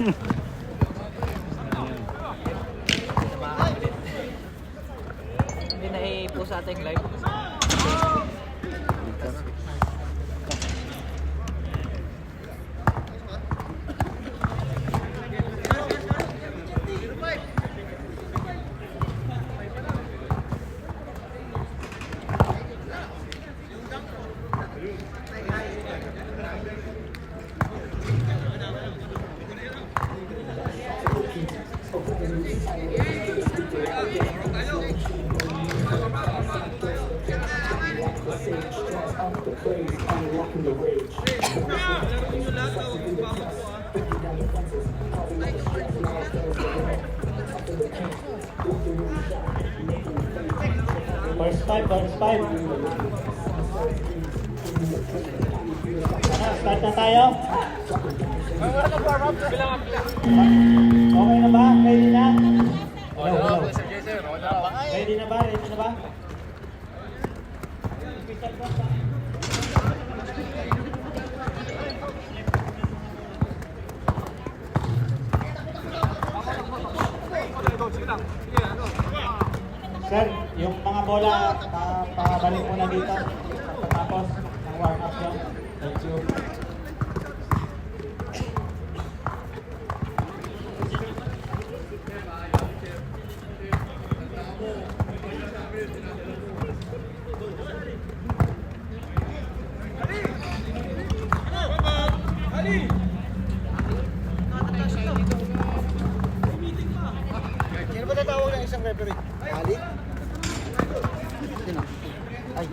Hindi na i-post sa ating live. First five. Start na tayo. Okay na ba? Ready na? Hello. Ready na ba? Sir, yung mga bola, pabalik muna dito pagkatapos ng warm-up nyo. Thank you. Sino ba tatawag ng isang referee? Ali? Ay.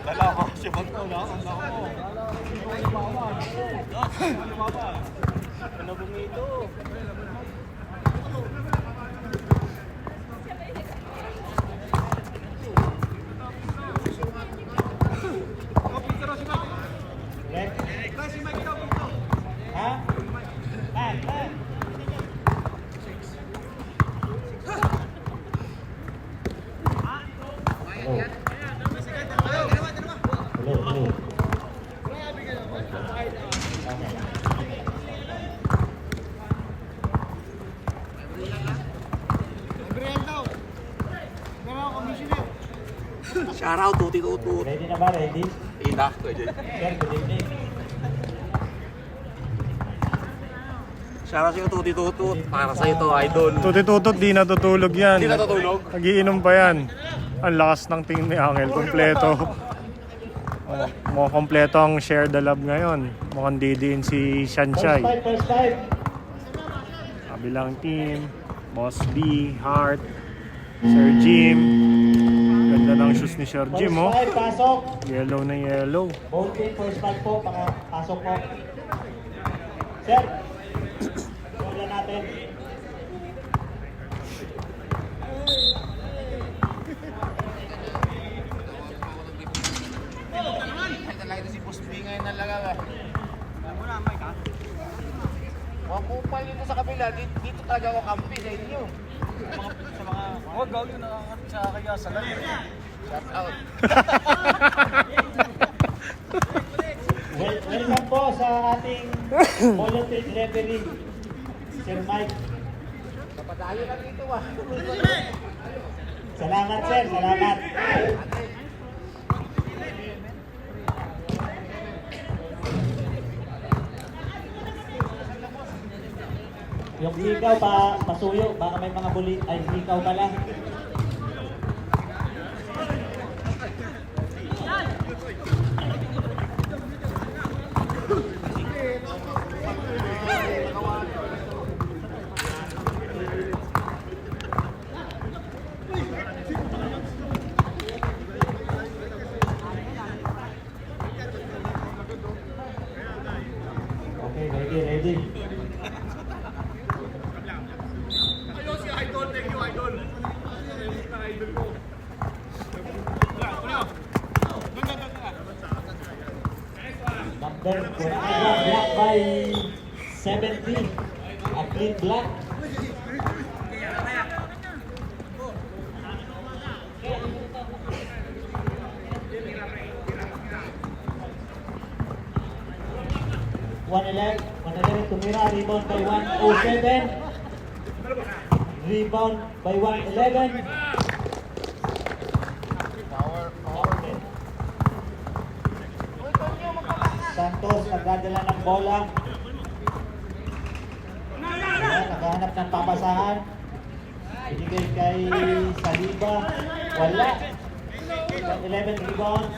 Dala ko si Banto na. Ano bumito? Ha? Hello. Shoutout, tuti-tutut. Ready na ba? Ready? Ina. Sir, good evening. Shoutout sa'yo, tuti-tutut. Para sa'yo to, idol. Tutitutot, di natutulog yan. Hindi natutulog? Nagiinom pa yan. Ang lakas ng team ni Angel, kompleto. Mukhang kompleto ang share the love ngayon. Mukhang didiin si Shanshay. First five. Kabilang team, Boss B, Hart, Sir Jim. Ganda ng shoes ni Sir Jim, oh. First five, pasok. Yellow na yellow. Both team, first five po. Pasok po. Sir, bola natin. Talaga si Boss B ngayon nalaga. Mga kupal dito sa kabila, dito talaga ako kampi sa inyo. Sa mga... Oh, gawin na sa kaya sa lang. Shout out. Welcome po sa ating volunteer referee, Sir Mike. Kapadayo na dito ah. Salamat, sir. Salamat. Yung ikaw pasuyo, baka may mga buli. Ay, ikaw pala. Okay, ready. Number black by 70. A clean black. 111 tumira, rebound by 107. Rebound by 111. Santos nagdadala ng bola. Ayan, naghahanap ng papasahan. Binigay kay Saliba. Wala. 11 rebound.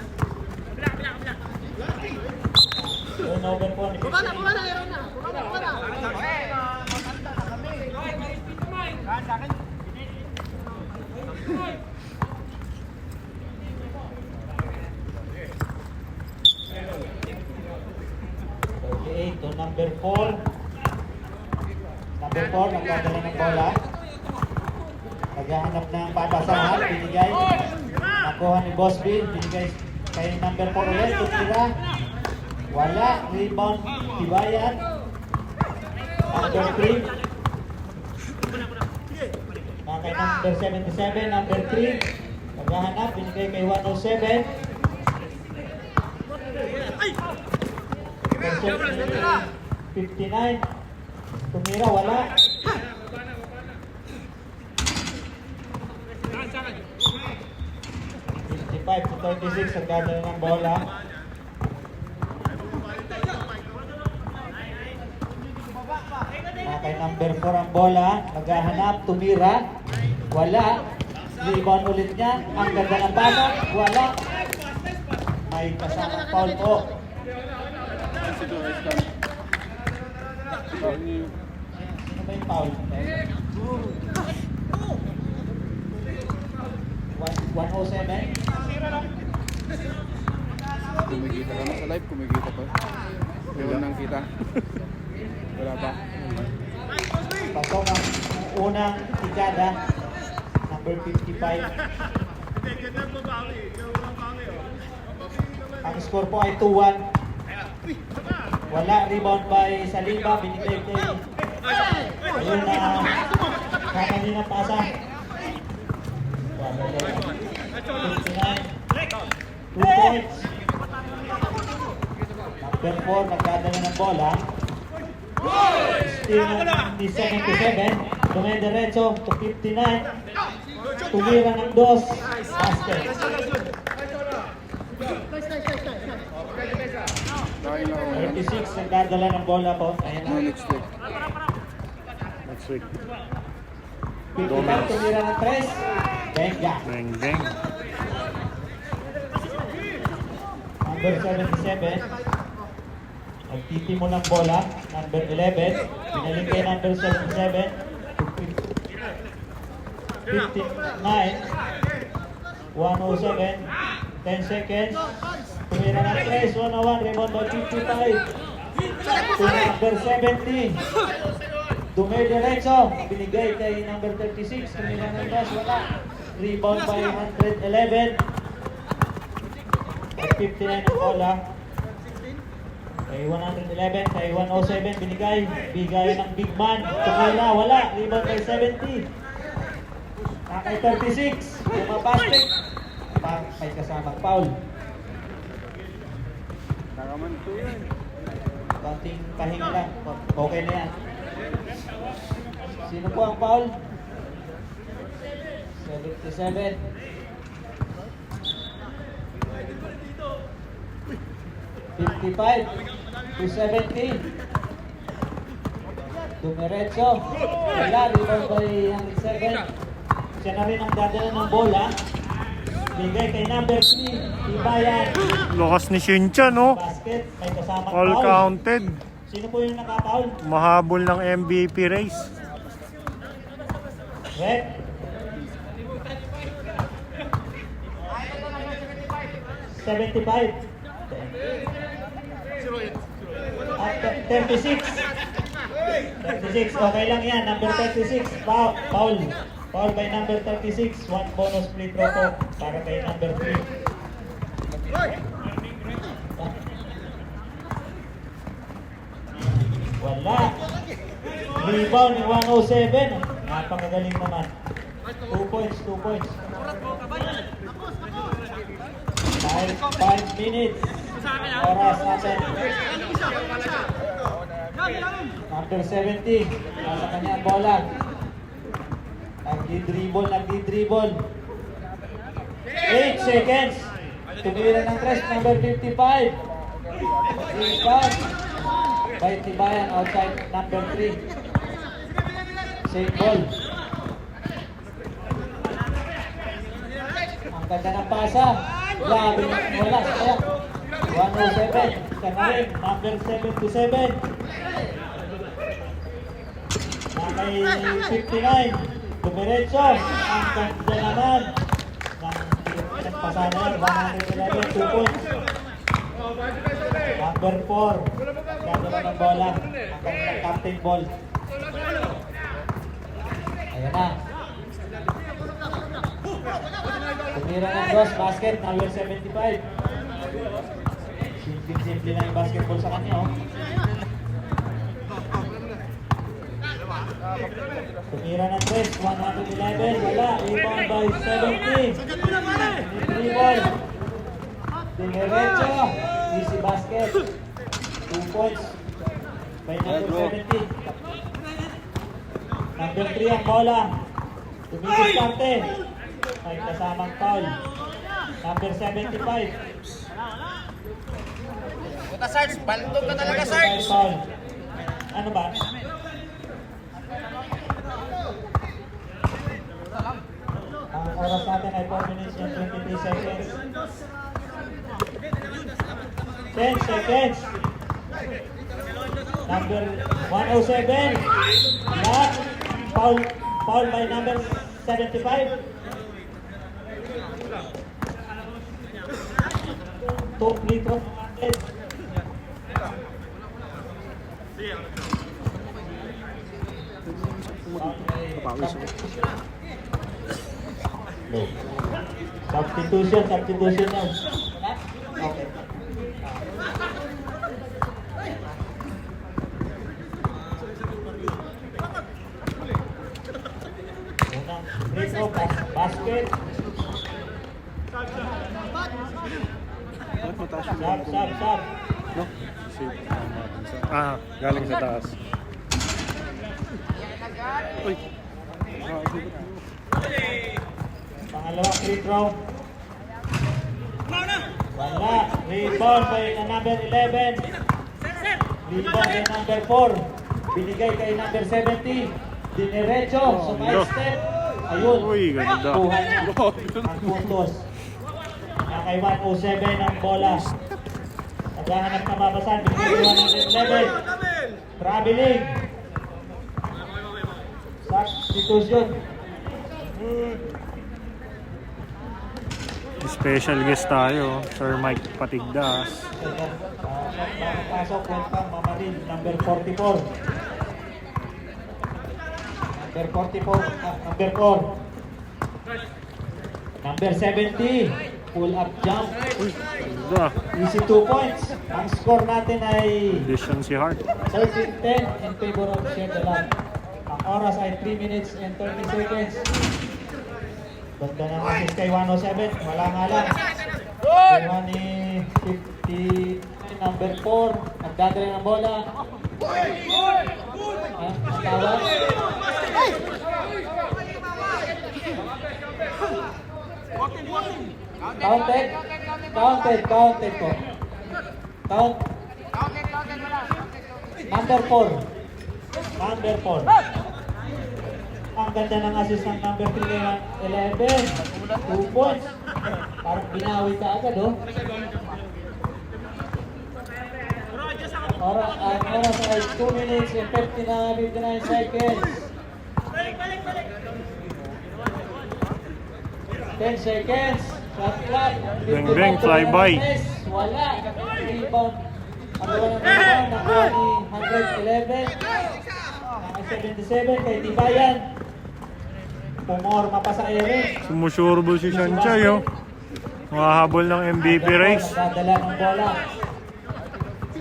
Turnover po ni 38 to number 4. Number 4 nagdadala ng bola. Naghahanap ng papasahan. Binigay. Nakuha ni Bosby. Binigay kay number 4 ulit. Tumira. Wala. Rebound. Tibayan. Number 3. Kay number 77. Number 3. Naghahanap. Binigay kay 107. 59. Tumira. Wala. 55 to 36 ang dadala ng bola. Kay number 4 ang bola. Naghahanap. Tumira. Wala. Rebound ulit niya. Ang ganda ng bala. Wala. May kasamang foul po. Sino ba yung foul? 107. Kumikita ka na sa live, kumikita pa. Meron nang kita. Wala pa. Pasok ang unang tikada. Number 55. Ang score po ay 2-1. Wala. Rebound by Saliba. Binigay kay ayun na kamali ng pasa. 2 points. Number 4 nagdadala ng bola. Still ni 77. Dumidiretso to 59. Tumira ng 2. Basket. Kain na ako. 36 nagdadala ng bola po. Ayan na. Next week. Next week. 55 tumira ng 3. Benga. Bang, bang. Number 77. Nagtitimo ng bola. Number 11. Pinaling kay number 77. 59. 107. 10 seconds. Tumira ng 3. 101. Rebound by 55. To number 70. Dumidiretso. Binigay kay number 36. Tumira ng 2. Wala. Rebound by 111. At 59 ang bola. Kay 111, kay 107 binigay. Bigay ng big man. Tumila, wala. Rebound by 70. Kay 36. Lumabastik. May kasamang foul. Nakaman to yan. Konting pahinga lang. Okay na yan. Sino po ang foul? 77. 55 to 70. Dumiretso. Wala. Rebound by 107. Siya na rin ang dadala ng bola. Bigay kay number 3. Tibayan. Lakas ni Shincha, no? Basket. May kasamang All foul. counted. Sino po yung nakapaul? Mahabol ng MVP race. Red. $75. At 36. 36. Okay lang yan. Number 36. Foul. Foul by number 36. One bonus free throw po para kay number 3. Wala. Rebound ni 107. Napakagaling naman. 2 points, 2 points. 5 minutes. Oras natin. Number 70. Nasa kanya ang bola. Nagdi-dribble. 8 seconds. Tumira ng 3, number 55. Rebound. By Tibayan outside number 3. Same ball. Ang ganda ng pasa. Grabe na wala. Kaya 107. Kanarin. Number 77. Nakay 59. Dumiretso. Ang ganda naman. Ng pasa na yan. 111. 2 points. Number 4. Gagawa ng bola. Ang kanilang captain ball. Ayan na. Tumira ng cross basket, number 75. Simple na yung basketball sa kanya, oh. Tumira ng 3, 111. Wala, rebound by 70. Dribble. Dinerecho. Easy basket. 2 points. By number 70. Number 3 ang bola. Tumidiskarte. May kasamang foul. Number 75. Puta Sarge, bantog ka talaga Sarge. Foul. Ano ba? Ang oras natin ay 4 minutes and 23 seconds. 10 seconds. Number 107. Lock. Foul by number 75. 2 free throw. No. Substitution na. Okay. Unang free throw, basket. Sub. No? Save natin sa... Galing sa taas. Uy! Pangalawang free throw. Wala. Rebound by number 11. Rebound by number 4. Binigay kay number 70. Dinerecho. Sumay step. Ayun. Uy, ganda. Kuha niya ang puntos. Kay 107 ang bola. Naghahanap na mabasan. Binigay 111. Traveling. Substitution. Special guest tayo, Sir Mike Patigdas. Pasok welcome Mamadin, number 44. Number 44, number 4. Number 70, pull up jump. Ganda. Easy 2 points. Ang score natin ay Condition si Hart. 13-10 in favor of Shedalan. Ang oras ay 3 minutes and 30 seconds. Ganda ng assist kay 107. Wala nga lang. Kaya ni 50, number 4. Nagdadala ng bola. Ang tawag. Counted po. Count. Number 4. Ang ganda ng assist ng number 3 kay 11. 2 points. Parang binawi ka agad, oh. Ang oras ay 2 minutes and 59 seconds. 10 seconds. Shot clock. Bang, fly by. Wala. Rebound. Ang wala ng rebound. Nakuha ni 111. Ang 77 kay Tibayan. Pumorma pa sa ere. Sumusurbo si Shanchay, oh. Mahabol ng MVP race. Nagdadala ng bola.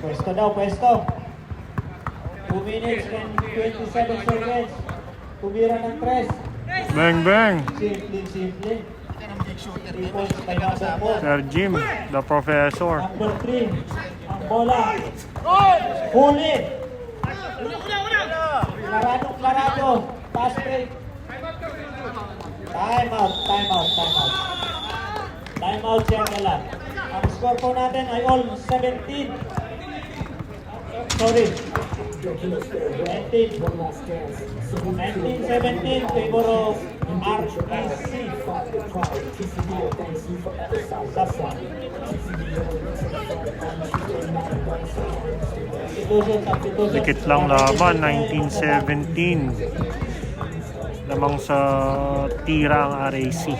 Pwesto. 2 minutes and 27 seconds. Tumira ng 3. Bang. Simple. 3 points by number 4. Sir Jim, the professor. Number 3. Ang bola. Huli. Clarado. Pass break. Time out. Time out siya pala. Ang score po natin ay all 17. Sorry. 19. 19-17 favor of REC. Substitution. Dikit lang laban, 19-17. Lamang sa tira ang RAC.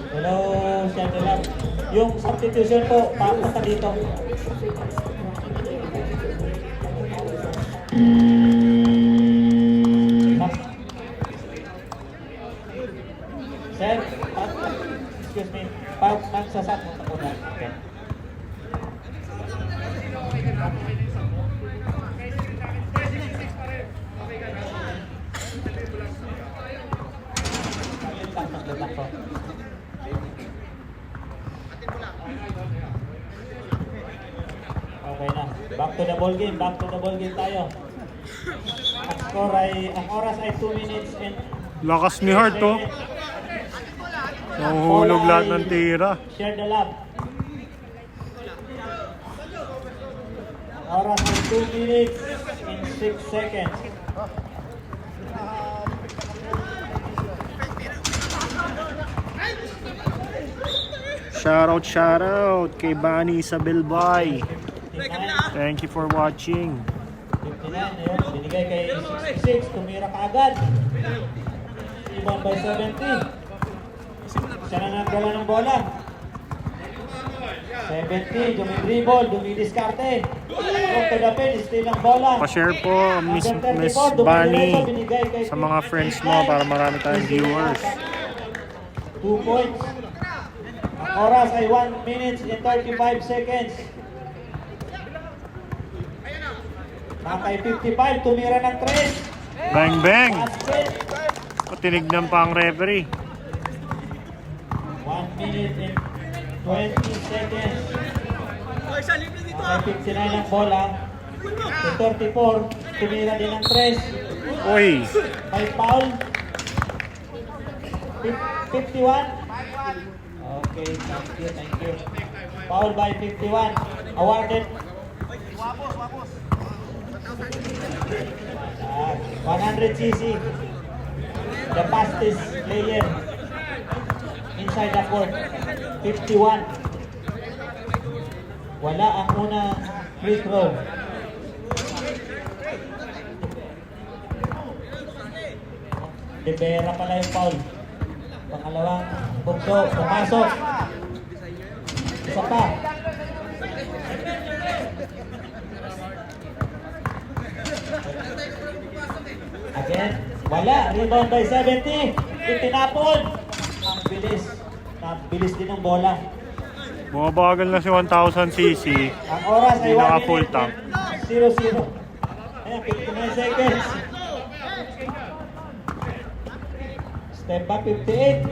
Hello, Shandelan. Yung substitution po, papunta dito. Sir, excuse me, magsasat mo po na. Okay. Saglit po. Okay na. Back to the ball game tayo. Ang oras ay 2 minutes and Lakas ni Hart, oh. Nahuhulog lahat ng tira. Share the love. Ang oras ay 2 minutes and 6 seconds. Shout out kay Bani Isabel Bay. 59, Thank you for watching. 59 yun. Binigay kay 66. Tumira ka agad. Ibon by 70. Siya na nagdala ng bola. 70. Dumidribble. Dumidiskarte. From to the pin. Steal ang bola. Pa-share po, Miss Bani, sa mga friends mo para marami tayong viewers. 2 points. Ang oras ay 1 minute and 35 seconds. Nakay 55, tumira ng 3. Bang bang! Basket. Tinignan pa ang referee. 1 minute and 20 seconds. Nakay 59 ang bola. To 34, tumira din ng 3. Uy! May foul. 51. Okay, thank you. Foul by 51. Awarded. 100cc. The fastest player inside the court. 51. Wala ang unang free throw. De Vera pala yung foul. Pangalawang bugso, pumasok. Isa pa. Again, wala. Rebound by 70. Itinapon. Ang bilis. Bilis din ng bola. Bumabagal na si 1000cc. Ang oras ay Hindi 1 naka full minute tank. 0-0. Ayan, 59 seconds. Step back 58.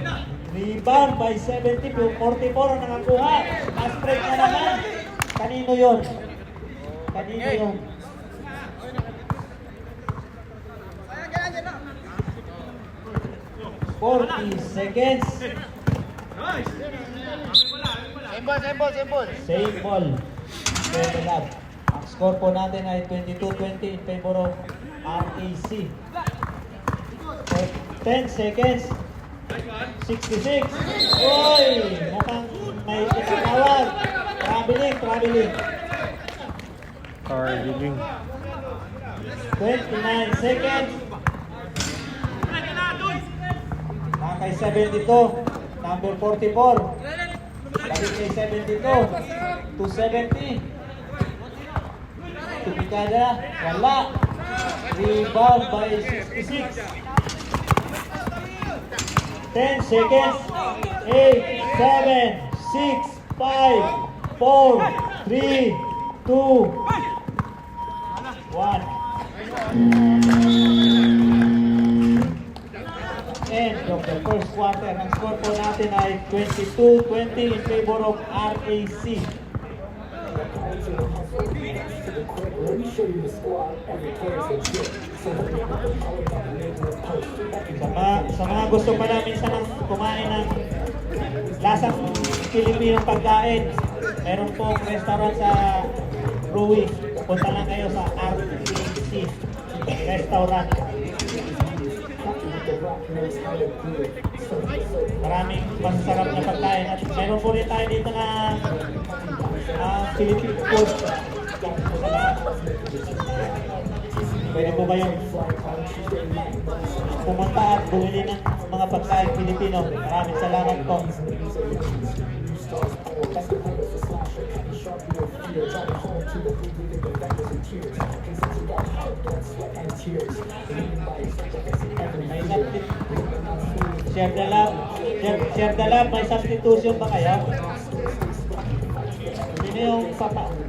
Rebound by 70. 44 ang nakakuha. Pass break na naman. Kanino yun? Kanino yun? seconds. Same ball. Same lab. Ang score po natin ay 22-20 in favor of RAC. 10 seconds. 66. Oy! Mukhang may itatawag. Traveling. Targeting. 29 seconds. Nakay 72. Number 44. Balik kay 72. 270. Tupikada. Wala. Rebound by 66. 10 seconds. 8, 7, 6, 5, 4, 3, 2, 1. End of the first quarter. Ang score po natin ay 22-20 in favor of RAC. Sa mga gusto pala minsan ng kumain ng lasang Pilipinong pagkain, meron pong restaurant sa Rui. Punta lang kayo sa RAC Restaurant. Maraming masasarap na pagkain at meron po rin tayo dito na Philippine food. Pwede po kayo pumunta at bumili ng mga pagkain Pilipino. Maraming salamat po. Share the love. Share the love. May substitution ba kayo? Sino yung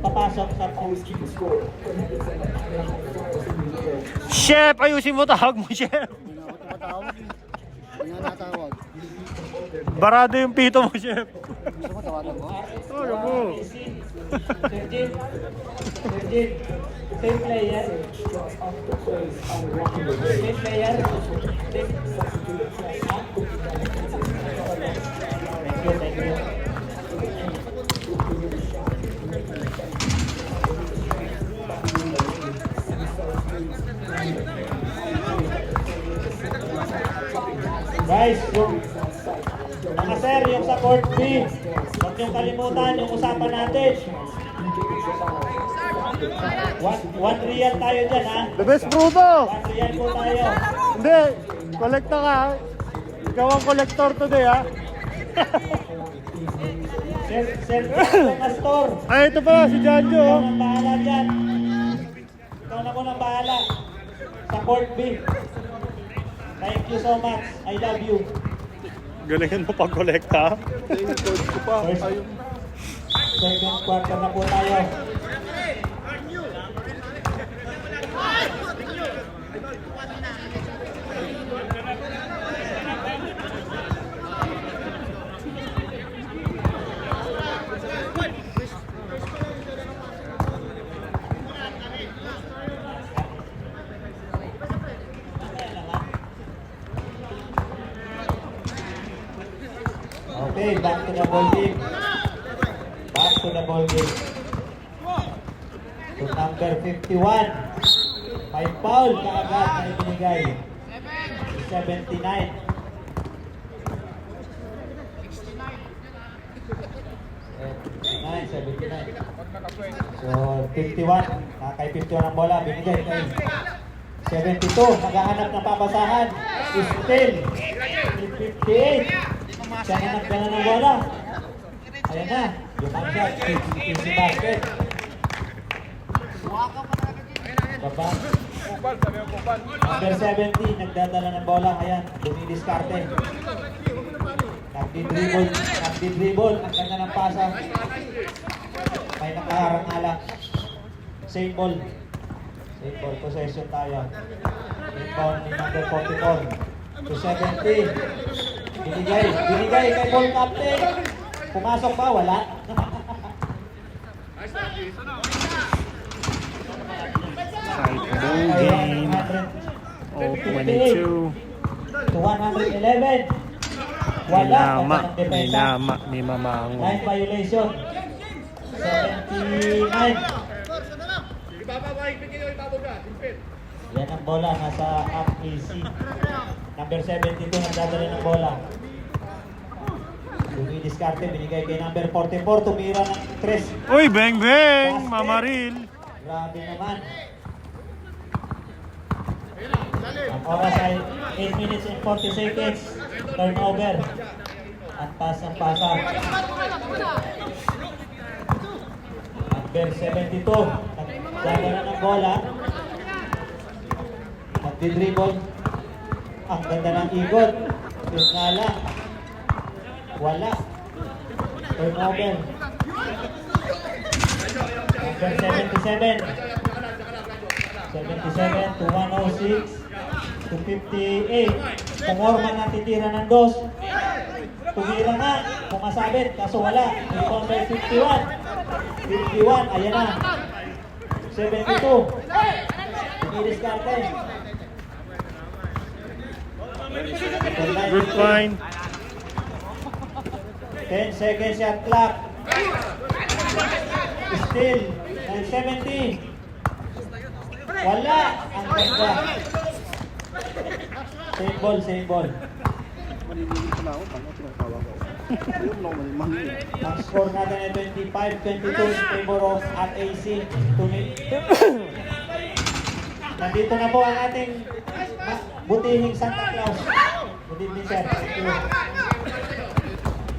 papasok sa Chef, ayusin mo, tawag mo, Chef. Hindi nga ako tumatawag eh. Hindi nga natawag. Barado yung pito mo, Chef. Gusto mo tawagan ko? Oh, yabo. Sergin. Sergin. Same player. Same player. Thank you. Guys, mga sir, yung sa court B, huwag niyong kalimutan yung usapan natin. One real tayo dyan, ha? The best Bruto! 1 real po tayo. Hindi, kolekta ka. Ikaw ang collector today, ha? Sir, Pastor. Ay, ito pa, si Janjo. Ikaw nang bahala dyan. Ikaw na muna bahala sa court B. Thank you so much. I love you. Galingan mo pag-kolekta. First, second quarter na po tayo. Okay, back to the ball game. Back to the ball game. To number 51. May foul kaagad na ibinigay. 79. 79. So, 51. Kay 51 ang bola. Binigay kay 72. Naghahanap ng papasahan. Still. 58. Siya na nagdala ng bola. Ayan na. Yung shot. Easy basket. Baba. Number 70. Nagdadala ng bola. Ayan. Dumidiskarte. Nagdi-dribble. Ang ganda ng pasa. May nakaharang nga lang. Same ball. Same ball. Possession tayo. Inbound ni number 44. To 70. Binigay kay ball captain. Pumasok ba? Wala. Ball game. 22. To 111. Wala. Minama ni Mamango. Line violation. 79. Yan ang bola. Nasa RAC. Number 72 nagdadala ng bola. Dumidiskarte, binigay kay number 44, tumira ng 3. Uy, bang bang! Mamaril! Grabe naman. Ang oras ay 8 minutes and 40 seconds. Turnover. At pass ang pasa. Number 72, nagdadala ng bola. Nagdi-dribble. Ang ganda ng ikot. Yun nga lang. Wala. Turnover. Number 77. 77 to 106 to 58. Pumorma na titira ng dos. Tumira na. Pumasabit. Kaso wala. Rebound by 51. 51. Ayan na. 72. Inidiskarte. Good point. 10 seconds shot clock. Still. 970. Wala. Ang ganda. Same ball, same ball. Maninilig ko na ako. Tama, tinatawag ako. Ayun lang, maninilig. Ang score natin ay 25-22 in favor of RAC. Nandito na po ang ating butihing Santa Claus. Good evening, sir. Thank you.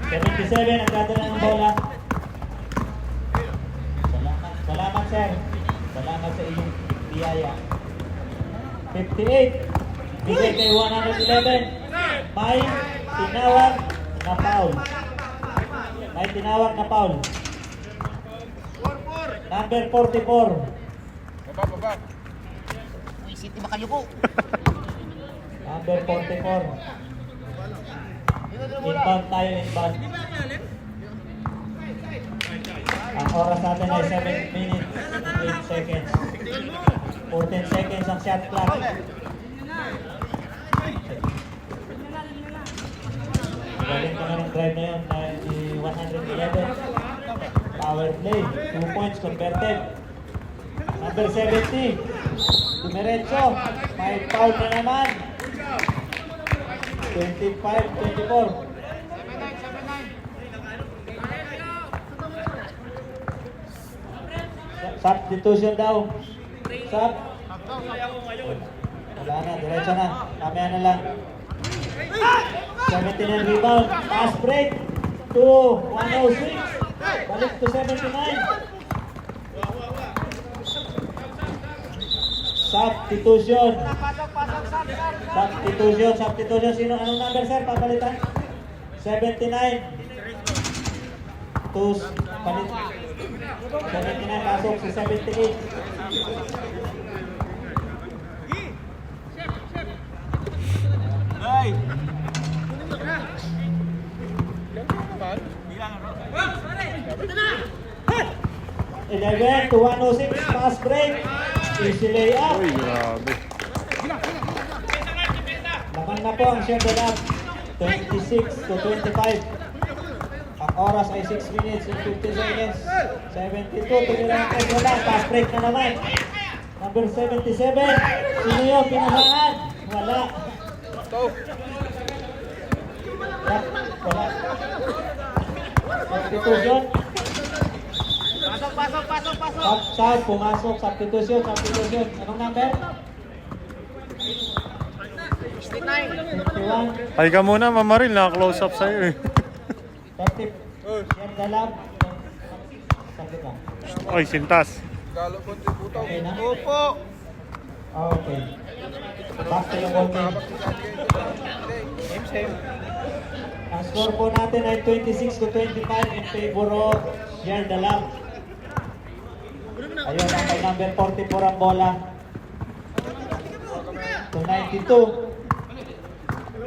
77, nagdadala ng bola. Salamat, sir. Salamat sa inyong biyaya. 58. Bigay kay 111. May tinawag na foul. May tinawag na foul. Number 44. Baba. Uy, City ba kayo po? Number 44. Inbound tayo, inbound. Ang oras natin ay 7 minutes and 8 seconds. 14 seconds ang shot clock. Galing ko na ng drive na yun, 111. Power play, 2 points converted. Number 70. Dumiretso. May foul na naman. 25-24. Substitution daw. Sub. Wala na, diretso na. Mamaya na lang. 79 rebound. Pass break to 106. Balik to 79. Substitution. Substitution. Sino? Anong number, sir? Papalitan? 79. To palit. 79 pasok sa 78. Ay! 11 to 106. Pass break. Easy layup. Uy, grabe. Naman na po ang share the lab. 26 to 25. Ang oras ay 6 minutes and 50 seconds. 72 to Mirantes. Wala. Pass break na naman. Number 77. Sino yun? Pinahaan. Wala. Wala. Substitution. Pasok. Pumasok. Substitution. Anong number? 51. Ay ka muna, Mamaril. Naka-close up sa'yo eh. 30. Share the lab. Saglit lang. Oy, sintas. Galo po, putaw. Okay na? Opo! Okay. Back to yung ball. Ang score po natin ay 26 to 25 in favor of Share the Lab. Ayun, ang kay number 44 ang bola. To 92.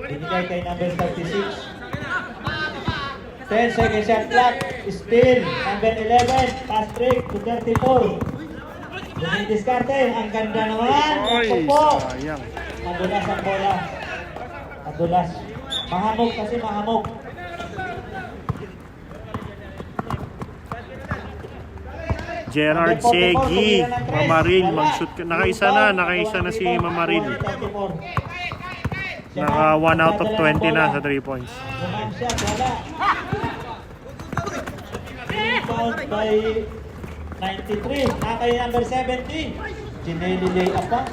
Binigay kay number 36. 10 seconds shot clock. Still, number 11. Pass break to 34. Dumidiskarte. Ang ganda naman. Oy, Pupo. sayang. Madulas ang bola. Madulas. Mahamog kasi mahamog. Gerard Segi, Mamaril, mag-shoot ka. Nakaisa na si Mamaril. Naka 1 out of 20 na sa 3 points. Lumang shot, wala. Rebound by 93. Nakay number 70. Ginelli lay-up pa.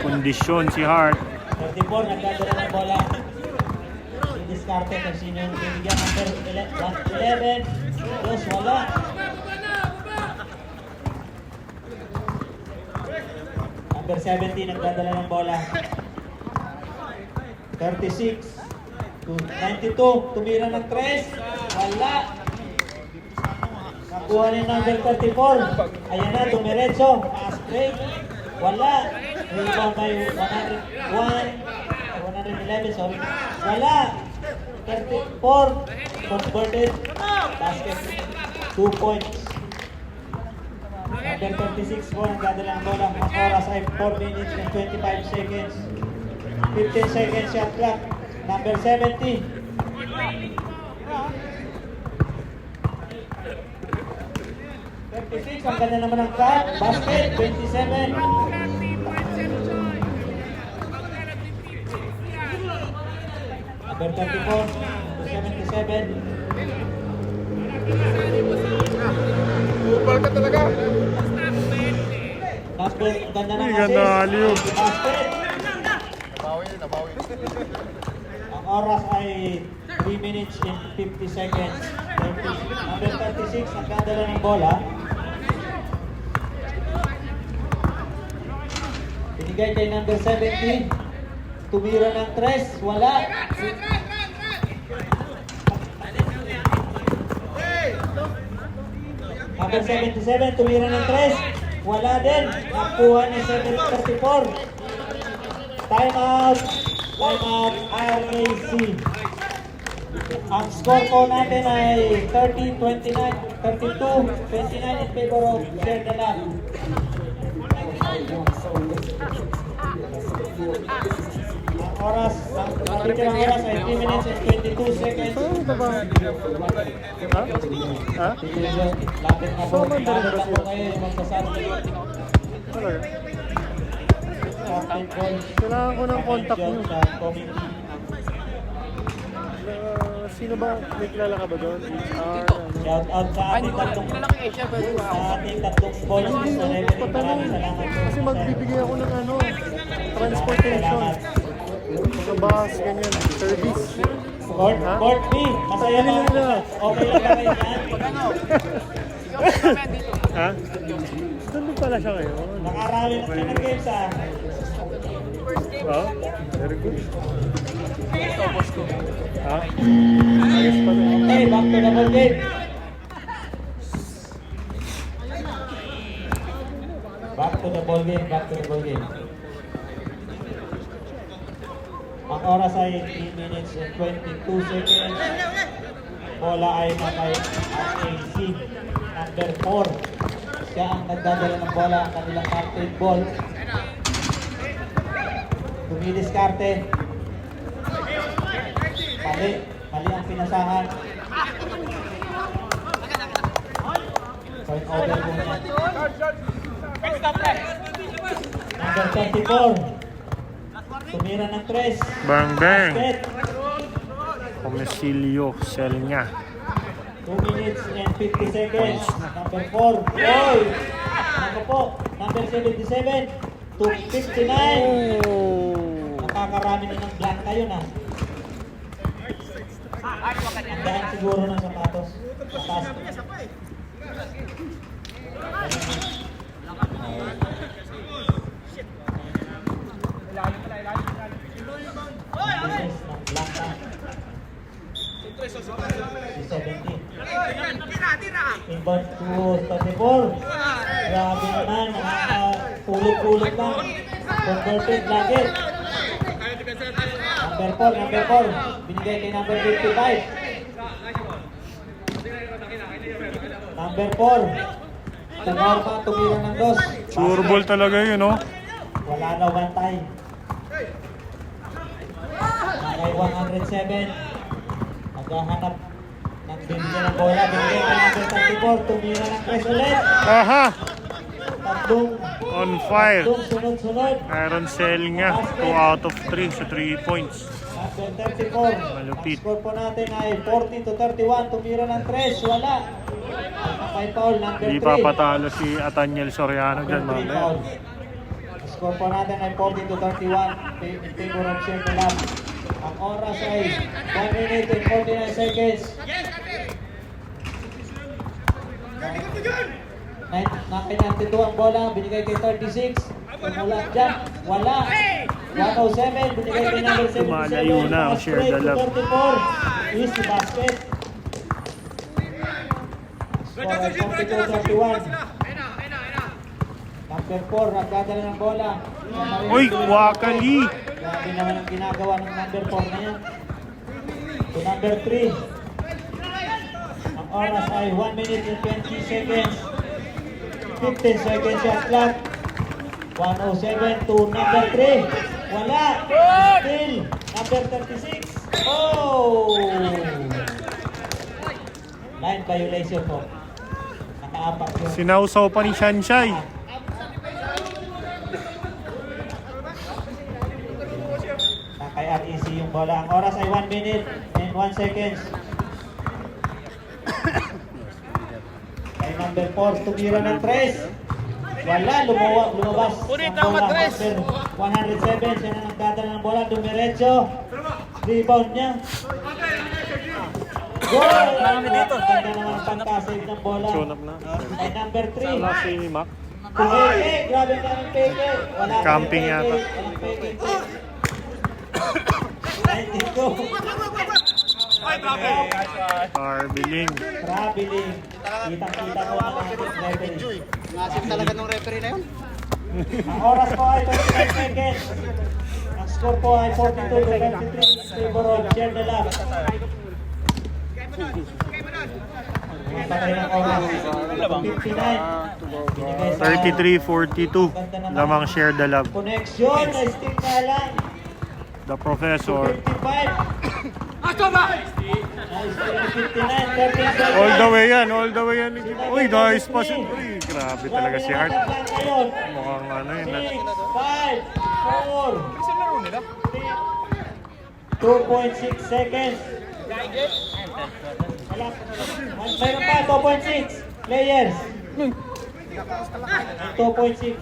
Kondisyon si Hart. 34, nagdadala ng bola. I-discarte kung sino yung bibigyan. Number 11. Dos, wala. Number 17 nagdadala ng bola. 36 to 92. Tumira ng 3. Wala. Nakuha ni number 34. Ayan na, tumiretso. Pass break. Wala. Rebound by 111, sorry. Wala. 34. Converted. Basket. 2 points. Number 36 po nagdadala ng bola. Ang oras ay 4 minutes and 25 seconds. 15 seconds shot clock. Number 70. Ang ganda naman ng cut. Basket. 27. Number 34. Number 77. Kupal ka talaga. Number, ang ganda ng Ang ganda, assist. alley-oop. Basket. Nabawi. Ang oras ay 3 minutes and 50 seconds. Number 36, ang ganda ng bola. Binigay kay number 70. Tumira ng 3. Wala. Number 77, tumira ng 3. Wala din. Nakuha ni 734. Time out. Time out. RAC. Ang score po natin ay 30-29, 32-29 in favor of Share the Lab. Ang oras, ang nabitirang oras ay 3 minutes and 22 seconds. Ha? Lapit na po. Lapit na po kayo yung magsasabi. Talaga? Captain Paul. Kailangan ko ng contact mo. Sa committee. Sino ba? May kilala ka ba doon? Shout out sa ating tatlong sponsors na revenue. Maraming salamat po. Kasi magbibigay ako ng transportation. Mga bus, ganyan, service. Court B, masaya ba? Okay lang ba kayo yan? Ha? Doon pala siya ngayon. Nakarami na kayo ng games ah. Oh, very good. Ha? Ayos pa rin. Okay, back to the ball game. Back to the ball game. Ang oras ay 3 minutes and 22 seconds. Bola ay nakay RAC. Number 4. Siya ang nagdadala ng bola, ang kanilang captain ball. Tumidiskarte. Mali ang pinasahan. Point over po niya. Number 34. Tumira ng 3. Bang bang. Basket. Komisilyo, sell niya. 2 minutes and 50 seconds. Number 4. Oy! Ako po. Number 77. To 59. Nakakarami na ng blanca yun ah. Ang daan siguro ng sapatos. Patas. Business ng blanca. Si 17. Inbound to 34. Grabe naman. Pulot-pulot lang. Converted lagi. Number 4. Binigay kay number 55. Number 4. Tumarma, tumira ng 2. Sure ball talaga yun, no? Wala na bantay. Nakay 107. Maghahanap ng bibigyan ng bola. Binigay kay number 34. Tumira ng 3 ulit. Aha! Tatlong On fire. sunod-sunod. Aaron Sell nga. 2 out of 3 sa 3 points. Number 34. Malupit. Ang score po natin ay 40-31. Tumira ng 3. Wala. May foul. Number 3. Hindi papatalo si Ataniel Soriano dyan, mamaya. Ang score po natin ay 40-31. In favor of Share the Lab. Ang oras ay 1 minute and 49 seconds. Nakay 92 ang bola. Binigay kay 36. Tumulat dyan. Wala. 107. Binigay kay number 77. Malayo na ang share the love. 34. Easy basket. Score ay 42-31. Number 4. Nagdadala ng bola. Uy, Wakali! Grabe naman ang ginagawa ng number 4 na yan. To number 3. Ang oras ay 1 minute and 20 seconds. 15 seconds shot clock. 107 to number 3. Wala. Still. Number 36. Oh! Line violation po. Nakaapak yun. Sinausaw pa ni Shanshay. Kay REC yung bola. Ang oras ay 1 minute and 1 seconds. Kay number 4, tumira ng 3. Wala, lumabas. Ulit ang ang bola. matres. Number 107, siya na nagdadala ng bola. Dumiretso. Rebound niya. Goal! Ganda naman ang pagkasave ng bola. Sunap na. Kay number 3. Wala si Mac. Peke, grabe ka ng peke. Wala ka ng Camping peke. yata. Walang peke. 92. Carbiling. Traveling. Kitang-kita ko na lang ang referee. Nasip talaga ng referee na yun. Ang oras po ay 29 seconds. Ang score po ay 42-23 in favor of Share the Love. Patay ng oras. 59. 33-42. Lamang share the love. Connection na stick na lang. The Professor. 55. Nice. 59. 13 seconds. All the way yan, all the way yan. Uy, nice pass. Uy, grabe talaga si Hart. Mukhang ano yun. 6, 5, 4, 2.6 seconds. Wala. Mayroon pa, 2.6 players. 2.6.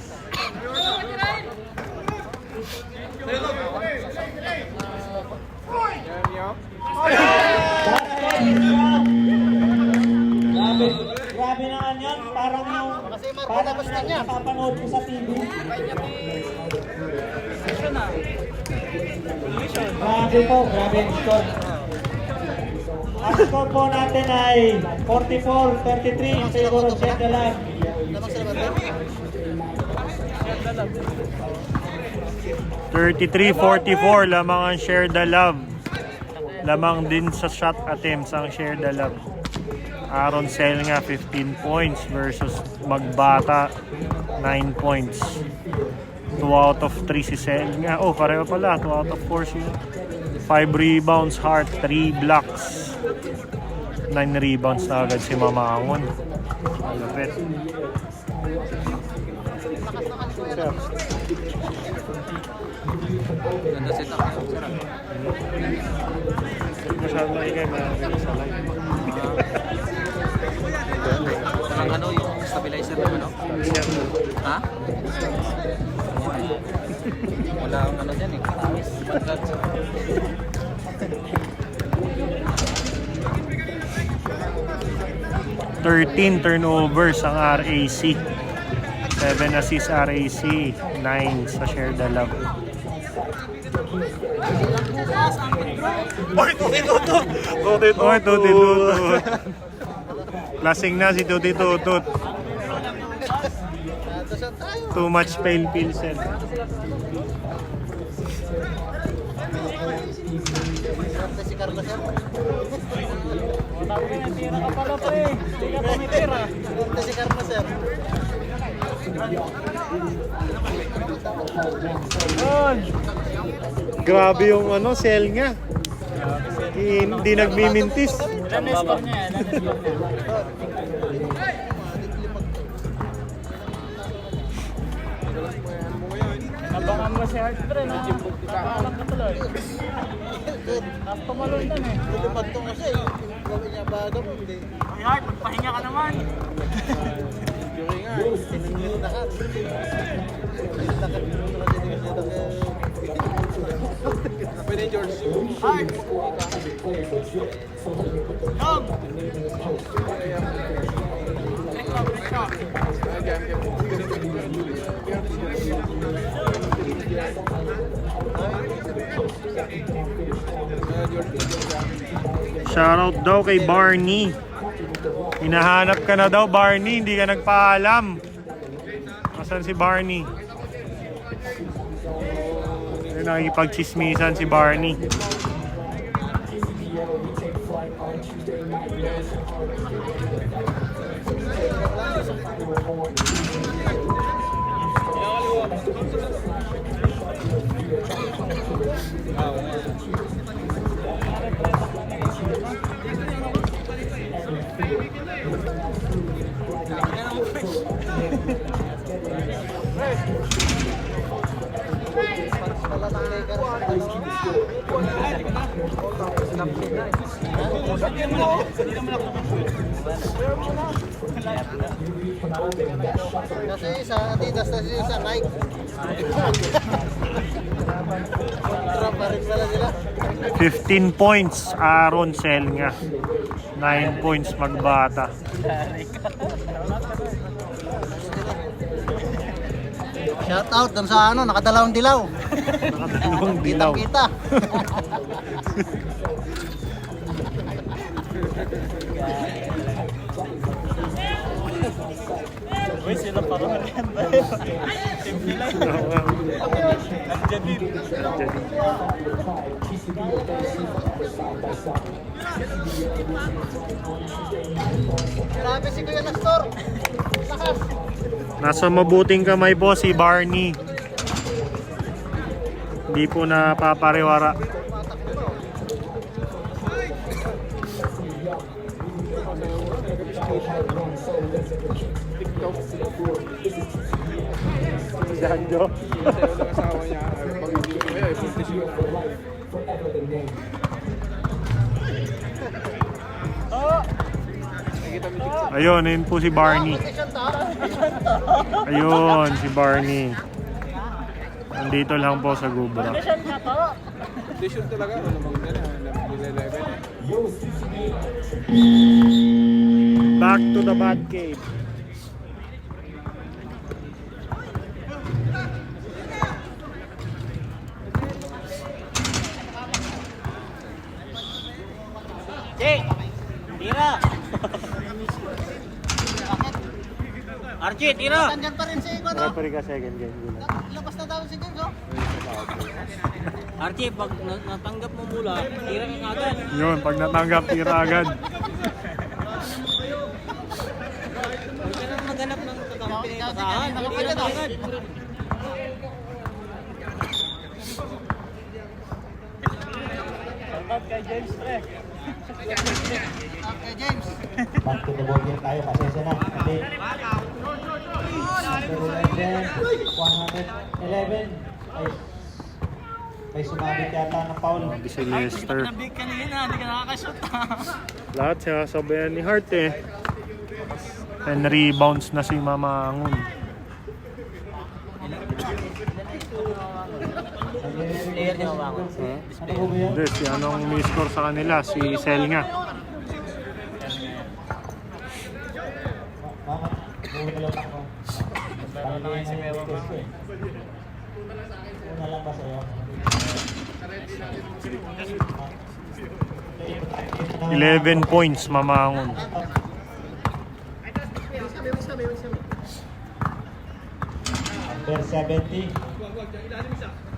Grabe naman yun. Parang napapanood ko sa TV. Grabe po, grabe yung score. Ang score po natin ay 44-33 in favor of Share the Love. 33-44 lamang ang share the love. Lamang din sa shot attempts ang share the love. Aaron Selnga 15 points versus Magbata 9 points. 2 out of 3 si Selnga. Oh, pareho pala. 2 out of 4 siya. 5 rebounds, Hart, 3 blocks. 9 rebounds na agad si Mamangon. Malapit. Masyado na ingay, marami sa live. Walang ano, yung stabilizer ng ano? Ha? Wala akong ano dyan eh. 13 turnovers ang RAC. 7 assists RAC. 9 sa Share the Love. Oy, tutitutut! Oy, tutitutut! Lasing na si tutitutut. Too much pale pilsen. Si Carlos yan. Tira ka pala pa eh. Hindi ka tumitira. Si Carlos yan. Grabe yung ano, sell nga. Hindi nagmimintis. Ilan na score niya? Nabangan mo si Hart Dre na kakalang ka tuloy. Tapos tumalon lang eh. Tulipad to kasi. Gawin niya bago. Hindi. Ay Hart, magpahinga ka naman. Lakat. Pwede George. Hart! Dog! Break up. Shoutout daw kay Barney. Hinahanap ka na daw, Barney. Hindi ka nagpaalam. Asan si Barney? Nakikipagchismisan si Barney. Kasi sa Adidas na sa Nike. Kontra pa rin pala sila. 15 points, Aaron Selnga. 9 points, Magbata. Shout out dun sa ano, nakadalawang dilaw. Nakadalawang dilaw. Kita. Uy, sila parang yan. Team nila yun. Nandiyan din. Grabe si Kuya Nestor. Lakas. Nasa mabuting kamay po si Barney. Hindi po napapariwara. Janjo. Sayo ng asawa niya. Pag hindi ko kaya, ipuntis yun. Ayun, yun po si Barney. Ayun, si Barney. Nandito lang po sa Gubra. Condition talaga. Ano namang yan. Nila-level. Back to the Bad Cave. Jake! Tira! Archie, tira! Nandyan pa rin si Iko, no? Referee ka second game. Labas na daw si James, oh. Archie, pag natanggap mo mula, tira ka agad. Yun, pag natanggap, tira agad. Huwag ka nang maghanap ng kakampi na itasahan. Tira ka agad. Shoutout kay James Trek. Okay, James. Back to the ball game tayo. Pasensya na. Kasi number 111 may sumabit yata ng foul. Si Lester. Nabig kanina, hindi ka nakakashoot. Lahat sinasabayan ni Hart eh. 10 rebounds na si Mamangon. Player niya mabangon. Ano po ba yan? Hindi, si anong may-score sa kanila? Si Selnga. Mama, buo na lang ako. Meron na ngayon si Mewa ba? Una lang ba sa'yo? 11 points, Mamangon. Number 70.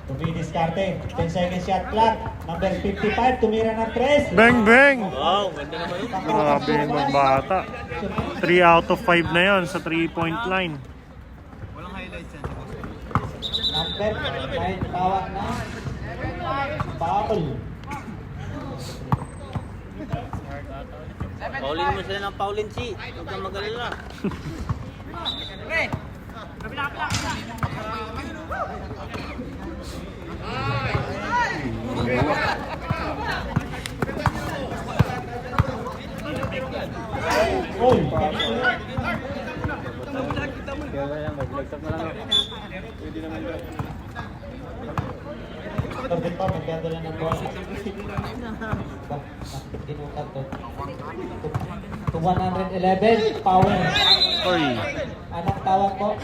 To be discarded. 10 seconds shot clock. Number 55. Tumira ng 3. Bang, bang! Wow, ganda naman yun. Grabe yung Magbata. 3 out of 5 na yon sa 3-point line. Number 9. Tawag na. Foul. Paulin mo sila ng Paulin si. Huwag kang mag-alala. Oy. Pwede naman daw. Target pa, magkanda lang ng ball. Inukat to. To 111. Power. Oy, Anong tawag po?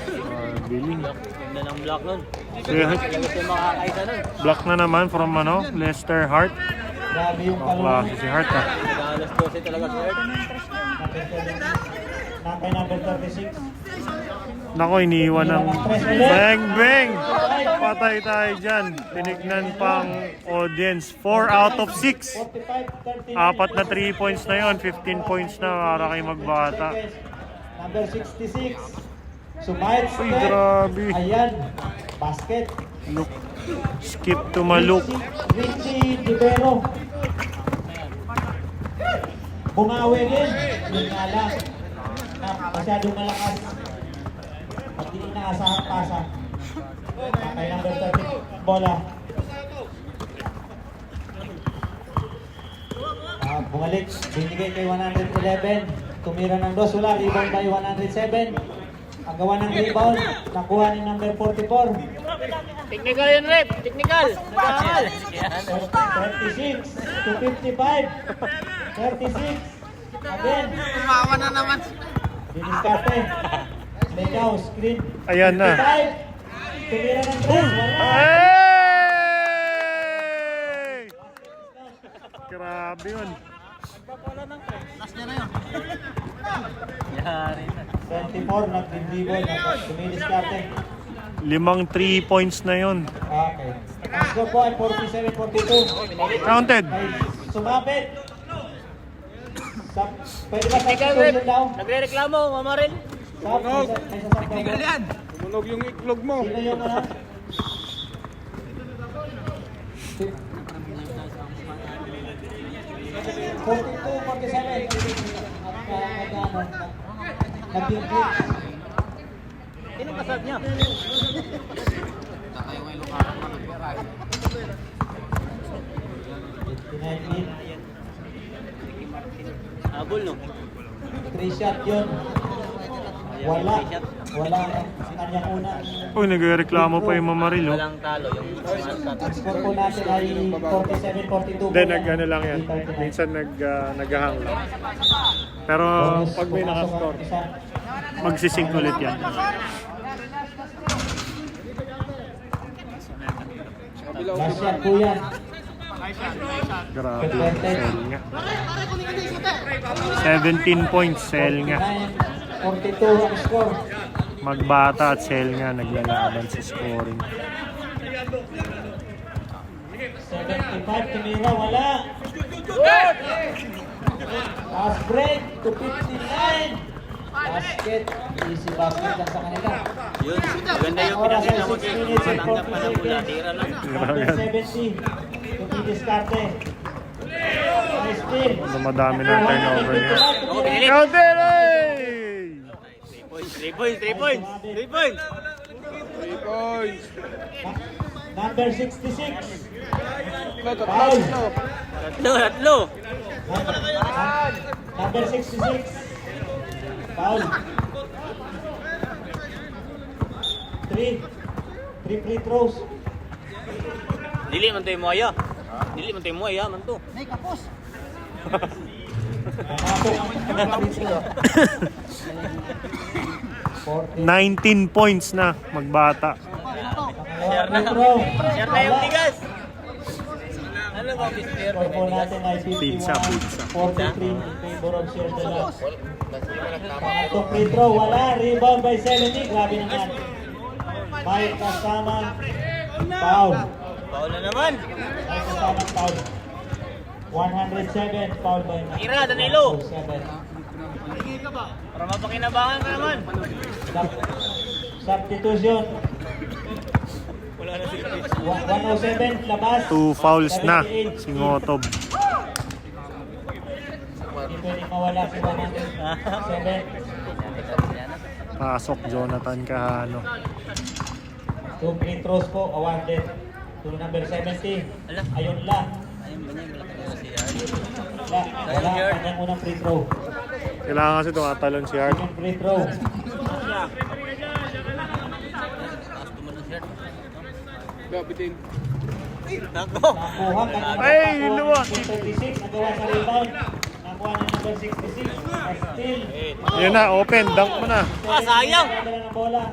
biling. Ganda ng block nun. Si Talaga siya makakaisa nun. block na naman from Lester Hart. Grabe yung Ang kalungan. klase si Hart ah. Alas 12 talaga si Erd. Nakay number 36. Nako, iniwan ng bang bang. Patay tayo dyan. Tinignan pang audience. 4 out of 6. 45, 30. Apat na 3 points na yon, 15 points na para kay Magbata. Number 66. Sumahit Uy, step. grabe. Ayan. Basket. Look. Skip to Maluk. Richie Divero. Bumawi din. Yun nga lang. Masyadong malakas. At hindi inaasahan pasa. Kay number 30. Bola. Bumalik. Binigay kay 111. Tumira ng dos. Wala. Rebound by 107. Ang gawa ng rebound. Nakuha ni number 44. Technical yun, rep. Technical. Nag-aaral. 36 to 55. 36. Again. Tumawa na naman. Diniskarte. Legaw, screen. Ayan na. 55. Tumira ng tres. Wala. Hey! Grabe yun. Yari na. 24. Nag-dribble. Tuminiskarte. 5 3 points na yun. Okay. Ang score po ay 47-42. Counted. Ay sumabit. Pwede ba Technical, substitution rep. daw? Nagre-reklamo, Mama Ren. May sasabdaw ba? Tumunog yung iklog mo. Sino yung ano? 42-47. Naging glitch. Sinong kasad niya? Habol, no? 3 shot yun. Wala. Wala ang kanyang unang. Uy, nagreklamo pa yung Mamaril. Oh. Walang talo. Yung Ang score po natin ay 47-42. Then nag-ano lang yan. Minsan nag-hang lang. Pero pag may nakascore, magsisync ulit yan. Last shot po yan. Grabe. Sell nga. 17 points. Sell nga. 42 ang score. Magbata at Sell nga naglalaban sa scoring. 75 tumira, wala. Pass break to 59. Basket. Easy basket lang sa kanila. Yun. Maganda yung Oras ay pinakita mo 6 kay minutes and matanggap pa 40 ng bula. seconds. Tira lang. Number 70. To diskarte. Nice steal. Madami na ang turnover niya. Ako, pinilit. Counter! 3 points, 3 points. 3 points. 3 points. Number 66. Tatlo. Tatlo. Number 66. Foul. 3 free throws. Dili man tayo mo aya. Dili man tayo mo aya man to. Nanapok ang free throw. 19 points na Magbata. Share na. Free throw. Share na yung tigas. Ano ba, Mr. Score po natin ay Pizza. 51-43 in favor of Sierra de la. Pangatong free throw, wala. Rebound by 70. Grabe naman. May kasamang foul. Paul na naman. May kasamang foul. 107 foul by Tira, Danilo. 7. Para mapakinabangan ka naman. Substitution. Wala na si 107 labas. 2 fouls na si Ngotob. Hindi pwedeng mawala si 107. Pasok Jonathan Kahano. 2 free throws po awarded to number 70. Ayun lang. Wala kanyang unang free throw. Kailangan kasi tumatalon si Hart. Second free throw. Bitin. Nakuha kanina Ay, pa po luwa. ng 36. Nagawa sa rebound. Nakuha ng number 66. Steal. Yan na, open. Dunk mo na. sayang. Dala ng bola.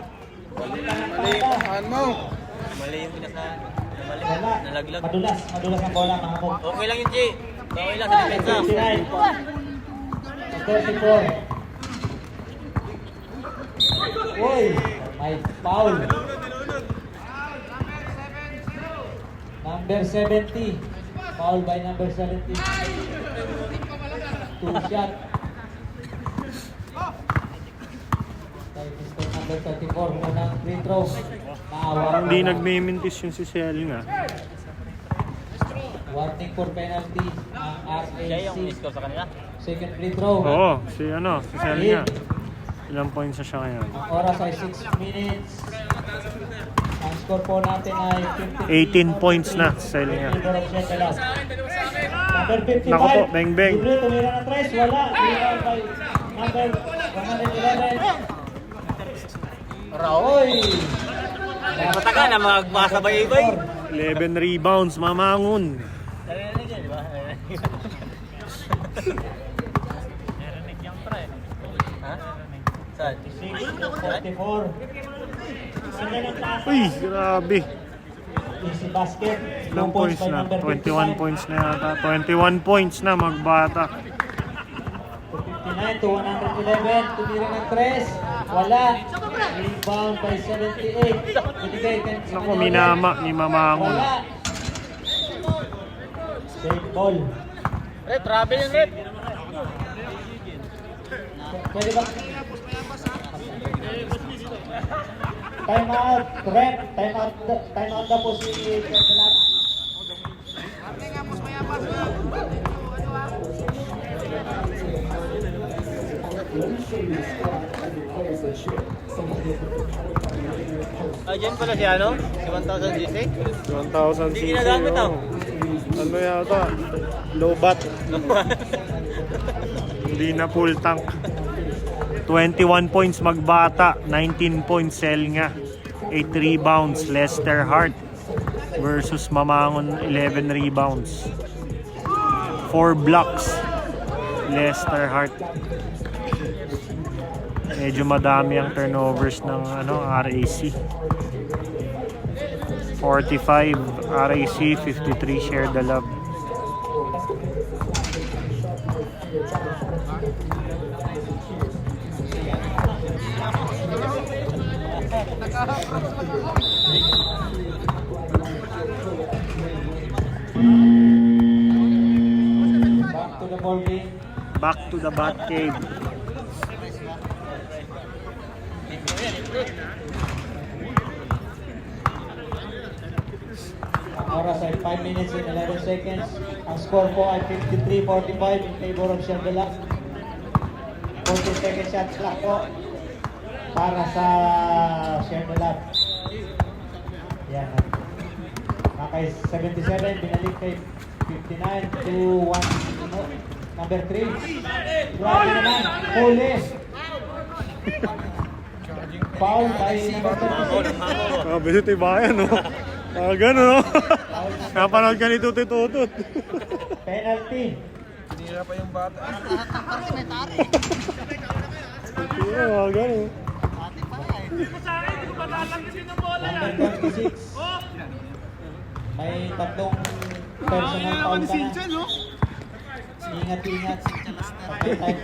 Mali. Saan mo? Mali yung pinasahan. Wala. Madulas ang bola, mga mo. Okay lang yun, G. Okay lang sa depensa. 39. Uy, may foul. Number 70. Foul by number 70. 2 shot. Kay Mr. number 34, unang free throw. Naawa. Hindi nagme-mintis yung si Sel nga. Warning for penalty ang Siya yung RAC. score sa kanila. Second free throw. Oo, si Sel nga. Ilang points na siya ngayon? Ang oras ay 6 minutes. Ang score po natin ay 18 points na, Sel nga. Number 55. Naku po, beng beng. Libre, tumira ng 3. Wala. Rebound by number 111. Oy! Mataga na magpasabay-ibay. 11 rebounds, mamangon. Narinig yan, di ba? Narinig yung pre. Ha? Saan? 44. Uy, grabe. Easy basket. Ilang 2 points by na? number 21 55. points na yata. 21 points na, magbata. 59 to 111. Tumira ng 3. Wala. Rebound by 78. Binigay sa Naku, kanya minama ni ulit. Mamangon. Wala. Safe ball. Rep, travel yun, Rep. Pwede ba? Time out. Rep. Time out na po si Ketelat. Ah, dyan pala si ano? Si 1000 GC? 1,000 Hindi cc. ginagamit, oh. Ano yata? Low bat. Hindi na full tank. 21 points magbata, 19 points Sel nga. 8 rebounds Lester Hart versus Mamangon 11 rebounds. 4 blocks Lester Hart. Medyo madami ang turnovers ng RAC. 45 RAC, 53 Share the Love. Back to the ball game. Back to the bat cave. Ang oras ay 5 minutes and 11 seconds. Ang score po ay 53-45 in favor of Shandala. 40 second shot clock po para sa Shandala. Yan. Kay 77, binalik kay 59 to 1. Number 3. Grabe naman. Huli. Foul by number 36. Grabe si Tibayan, no? Gano'n, no? Napanood ka ni Tutit-Tutut. Penalty. Tinira pa yung bata. Gano'n. Number 26. May tatlong personal foul ka na. Ingat-ingat. Okay, time.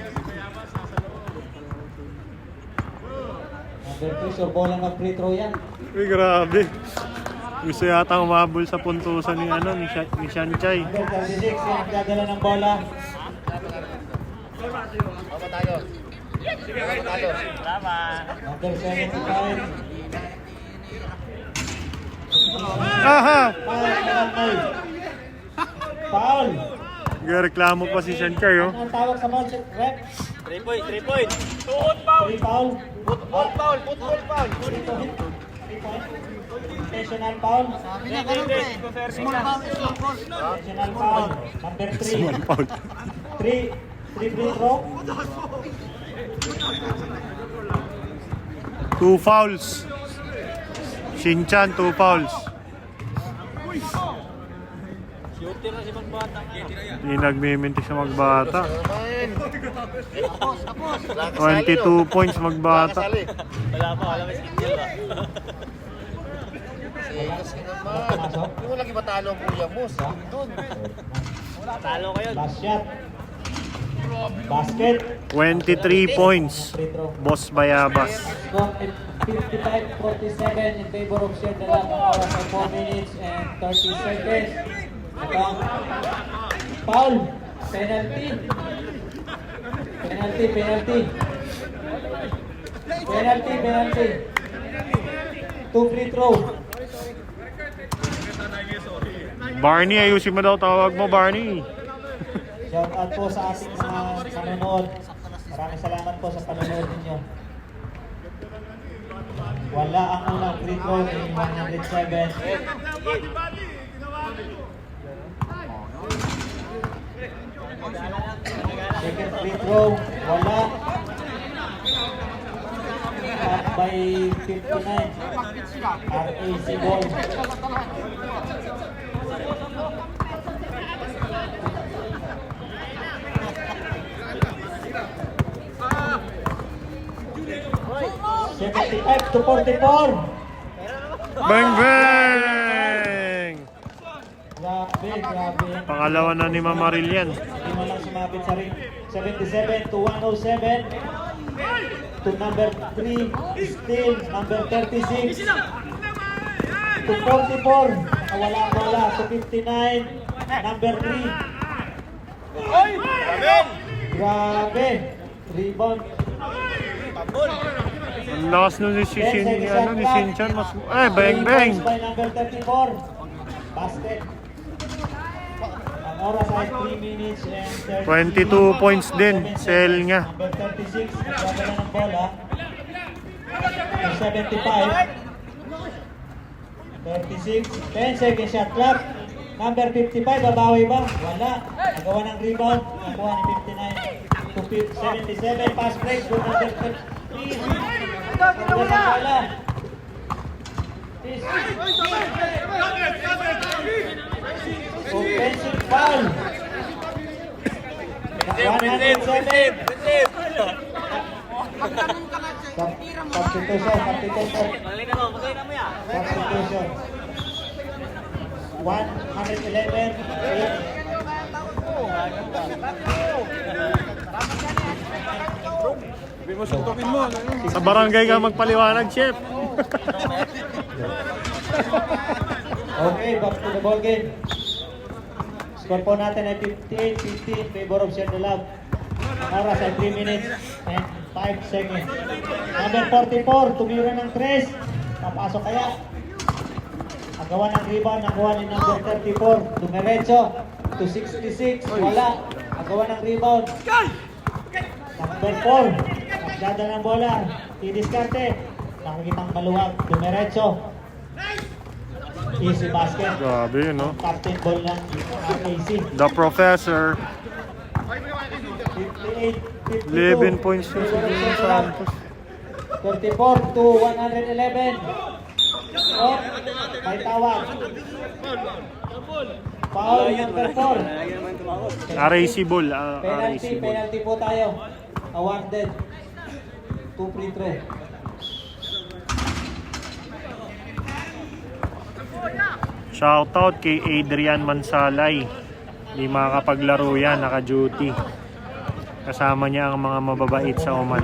Number 2, so bola ng free throw yan. Uy, grabe. Gusto yata umabol sa puntusan ni Shanchay. Number 36, yan ang dadala ng bola. Apa tayo? Number 75. Aha! Foul! Reklamo pa si Shanchay, oh. Ano ang tawag sa ball? Rep? 3 point, 3 point. Free foul? Football foul, football foul. Intentional foul? Intentional foul. Number 3. Foul. 3 free throw. 2 fouls. Shinchan, 2 fouls. Shooter na si Magbata nga. Hindi nagmiminti sa Magbata. 22 points Magbata. Wala pa, alam mo schedule ba? Kasi naman. Hindi mo lagi matalo ang kuya mo. Doon. Talo kayo. Last shot. Basket. 23 points. Free throw. Boss Bayabas. Score 55-47 in favor of Sir Dalag. Ang oras ay 4 minutes and 30 seconds. Ang foul. Penalty. Penalty. 2 free throw. Barney, ayusin mo daw tawag mo, Barney. Shout out po sa ating mga panonood. Maraming salamat po sa panonood ninyo. Wala ang unang free throw in 107. Second free throw, wala. Up by 59. RAC ball. to 44. Bang bang! Grabe. Pangalawa na ni Mamaril yan. Hindi mo lang sumabit sa ring. 77 to 107. To number 3, still number 36. To 44. Wala. To 59. Number 3. Grabe. Rebound. Ang lakas nun ni Sinchan. Bang bang! By number 34. Basket. Ang oras ay 3 minutes and 22 points din. Sell nga. Number 36. Nagkabala ng bola. 75. 36. 10 second shot clock. Number 55. Babawi ba? Wala. Nagawa ng rebound. Nakuha ni 59. To 77. Pass break. To number 33. Bola. Offensive foul. 107. Substitution. Substitution. 111. Sabi mo, suntukin mo. Sa barangay ka magpaliwanag, chef. Okay, back to the ball game. Score po natin ay 58-15 favor of Sir Dalag. Ang oras ay 3 minutes and 5 seconds. Number 44, tumira ng 3. Papasok kaya. Ang gawa ng rebound, nakuha ni number 34. Dumiretso to 66. Wala. Ang gawa ng rebound. Number 4. Nagdada ng bola. Tidiskarte. Nakikitang maluwag. Dumiretso. Easy basket. Grabe, no? Captain ball ng RAC. The Professor. 58, 11 points na si Jimmy Santos. 34 to 111. Oh, may tawag. Foul number 4. RAC ball. RAC ball. Penalty po tayo. Awarded. 2 free throw. Shoutout kay Adrian Mansalay. Di makakapaglaro yan, naka-duty. Kasama niya ang mga mababait sa Oman.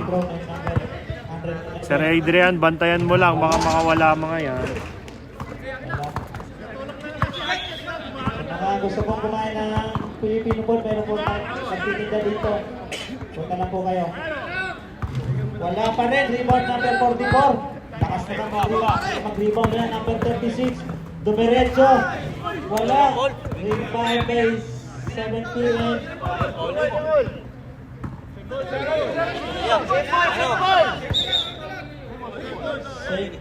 Sir Adrian, bantayan mo lang, baka makawala mga yan. Gusto pong kumain ng Filipino food, meron po nagtitinda dito. Punta lang po kayo. Wala pa rin, rebound number 44. Lakas na mag-rebound na number 36. Dumiretso. Wala. Rebound by 17. Safe.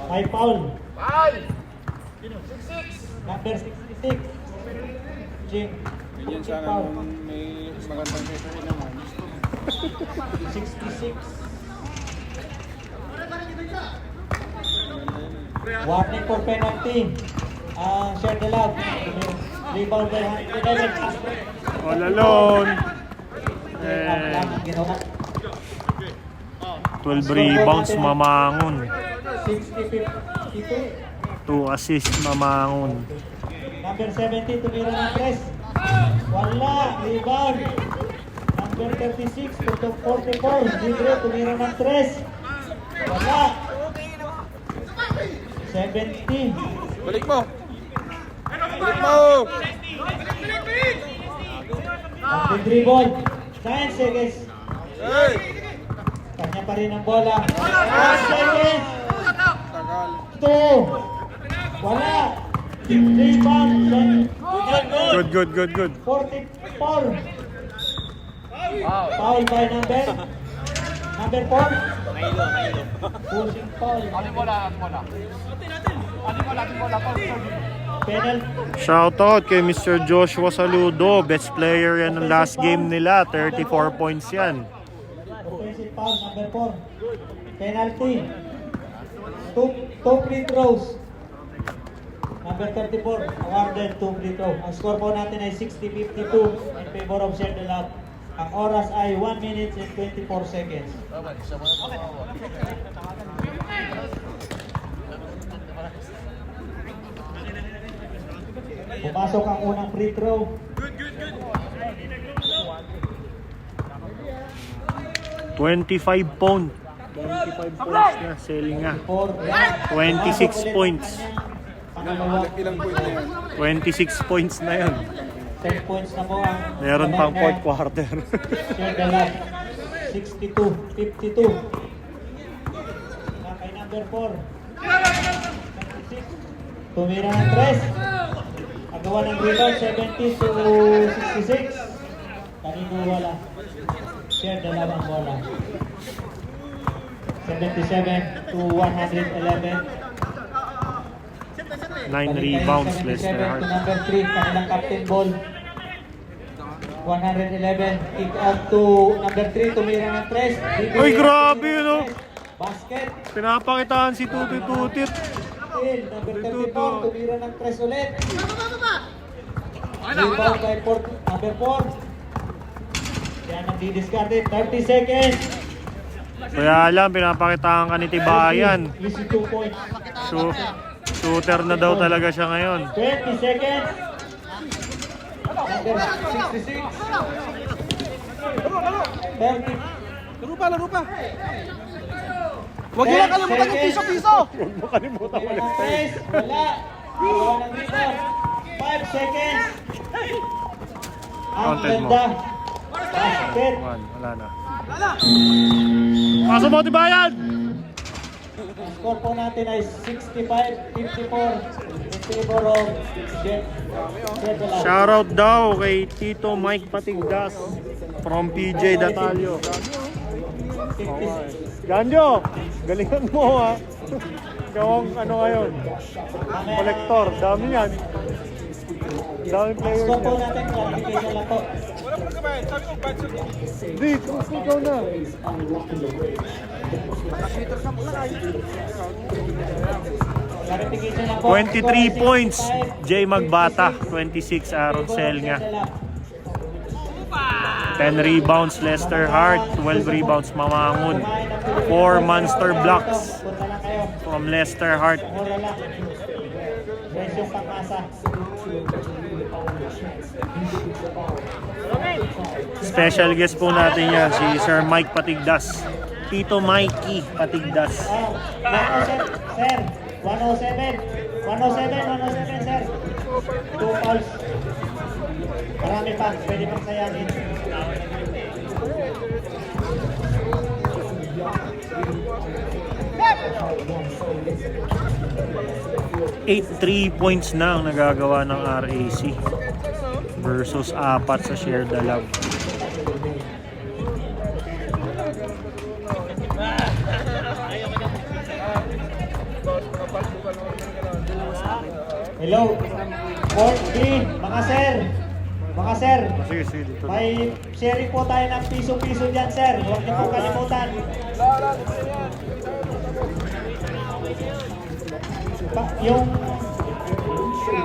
High foul. Number 66. Jing. Ganyan sana kung may magandang referee naman. 66. Warning for penalty. ang share the love. Rebound by 111. All alone. Ginawa. 12 rebounds, Mamangon. 60-52. 2 assists, Mamangon. Number 17, tumira ng press. Wala, rebound. Number 36, tutok 44. Libre, tumira ng press. Wala. 70. Balik mo! Balik mo! Ang dribble. 9 seconds. Hey! Kanya pa rin ang bola. 1 seconds. Tagal. 2. Wala. Rebound. Good. 44. Foul by number 4. Pushing foul. Penalty. Shoutout kay Mr. Joshua Saludo. Best player yan ng last game nila. 34 points yan. Offensive foul, number 4. Penalty. Two free throws. Number 34, awarded 2 free throws. Ang score po natin ay 60-52 in favor of Share the Love. Ang oras ay 1 minute and 24 seconds. Pumasok ang unang free throw. $25 points na, Selnga. 26 points. Ilang point na yan? 26 points na yan. 10 points na po ang Meron pang fourth quarter. Share the Love. 62-52. Kay number 4. 26. Tumira ng 3. Agawa ng rebound 70-66. Kanino wala. Share the Love ang bola. 77-111. 9 rebounds, Lester Hart. Number 3, kanilang captain ball. 111, kick out to number 3, tumira ng 3. Uy, grabe yun, oh. Basket. Pinapakitaan si Tutoy Tutit. Number 34, tumira ng 3 ulit. Rebound by number 4. Yan ang didiscarded. 30 seconds. Kaya alam, pinapakitaan ka ni Tibayan. Easy 2 points. Shooter na daw talaga siya ngayon. 20 seconds. Number 66. 30. Laro pa! Huwag nyo lang kalimutan yung piso-piso! Huwag mo kalimutan Wala. Gawa ng rebound. 5 seconds. Ang Counted mo. ganda. Basket. Wala na. Pasok mo, Tibayan! Ang score po natin ay 65-54 in favor of Jet. Shoutout daw kay Tito Mike Patigdas from PJ Datalio. Ganjo, galingan mo ha. Ikaw ang ano ngayon? Collector, dami yan. Dami player Score po yan. natin, clarification lang po. Hindi, ikaw na. Clarification lang po. 23 points, Jay Magbata. 26, Aaron Selnga. 10 rebounds, Lester Hart. 12 rebounds, Mamangon. 4 monster blocks Punta lang kayo. from Lester Hart. Mura lang. Presyong pangmasa. Special guest po natin yan, si Sir Mike Patigdas. Tito Mikey Patigdas. Sir, 107. 107, sir. 2 fouls. Marami pa. Pwede pang sayangin. Eight 3 points na ang nagagawa ng RAC versus 4 sa Share the Love. Hello. Court B, mga sir. Sige, dito. May sharing po tayo ng piso-piso dyan, sir. Huwag niyo po kalimutan. Yung Back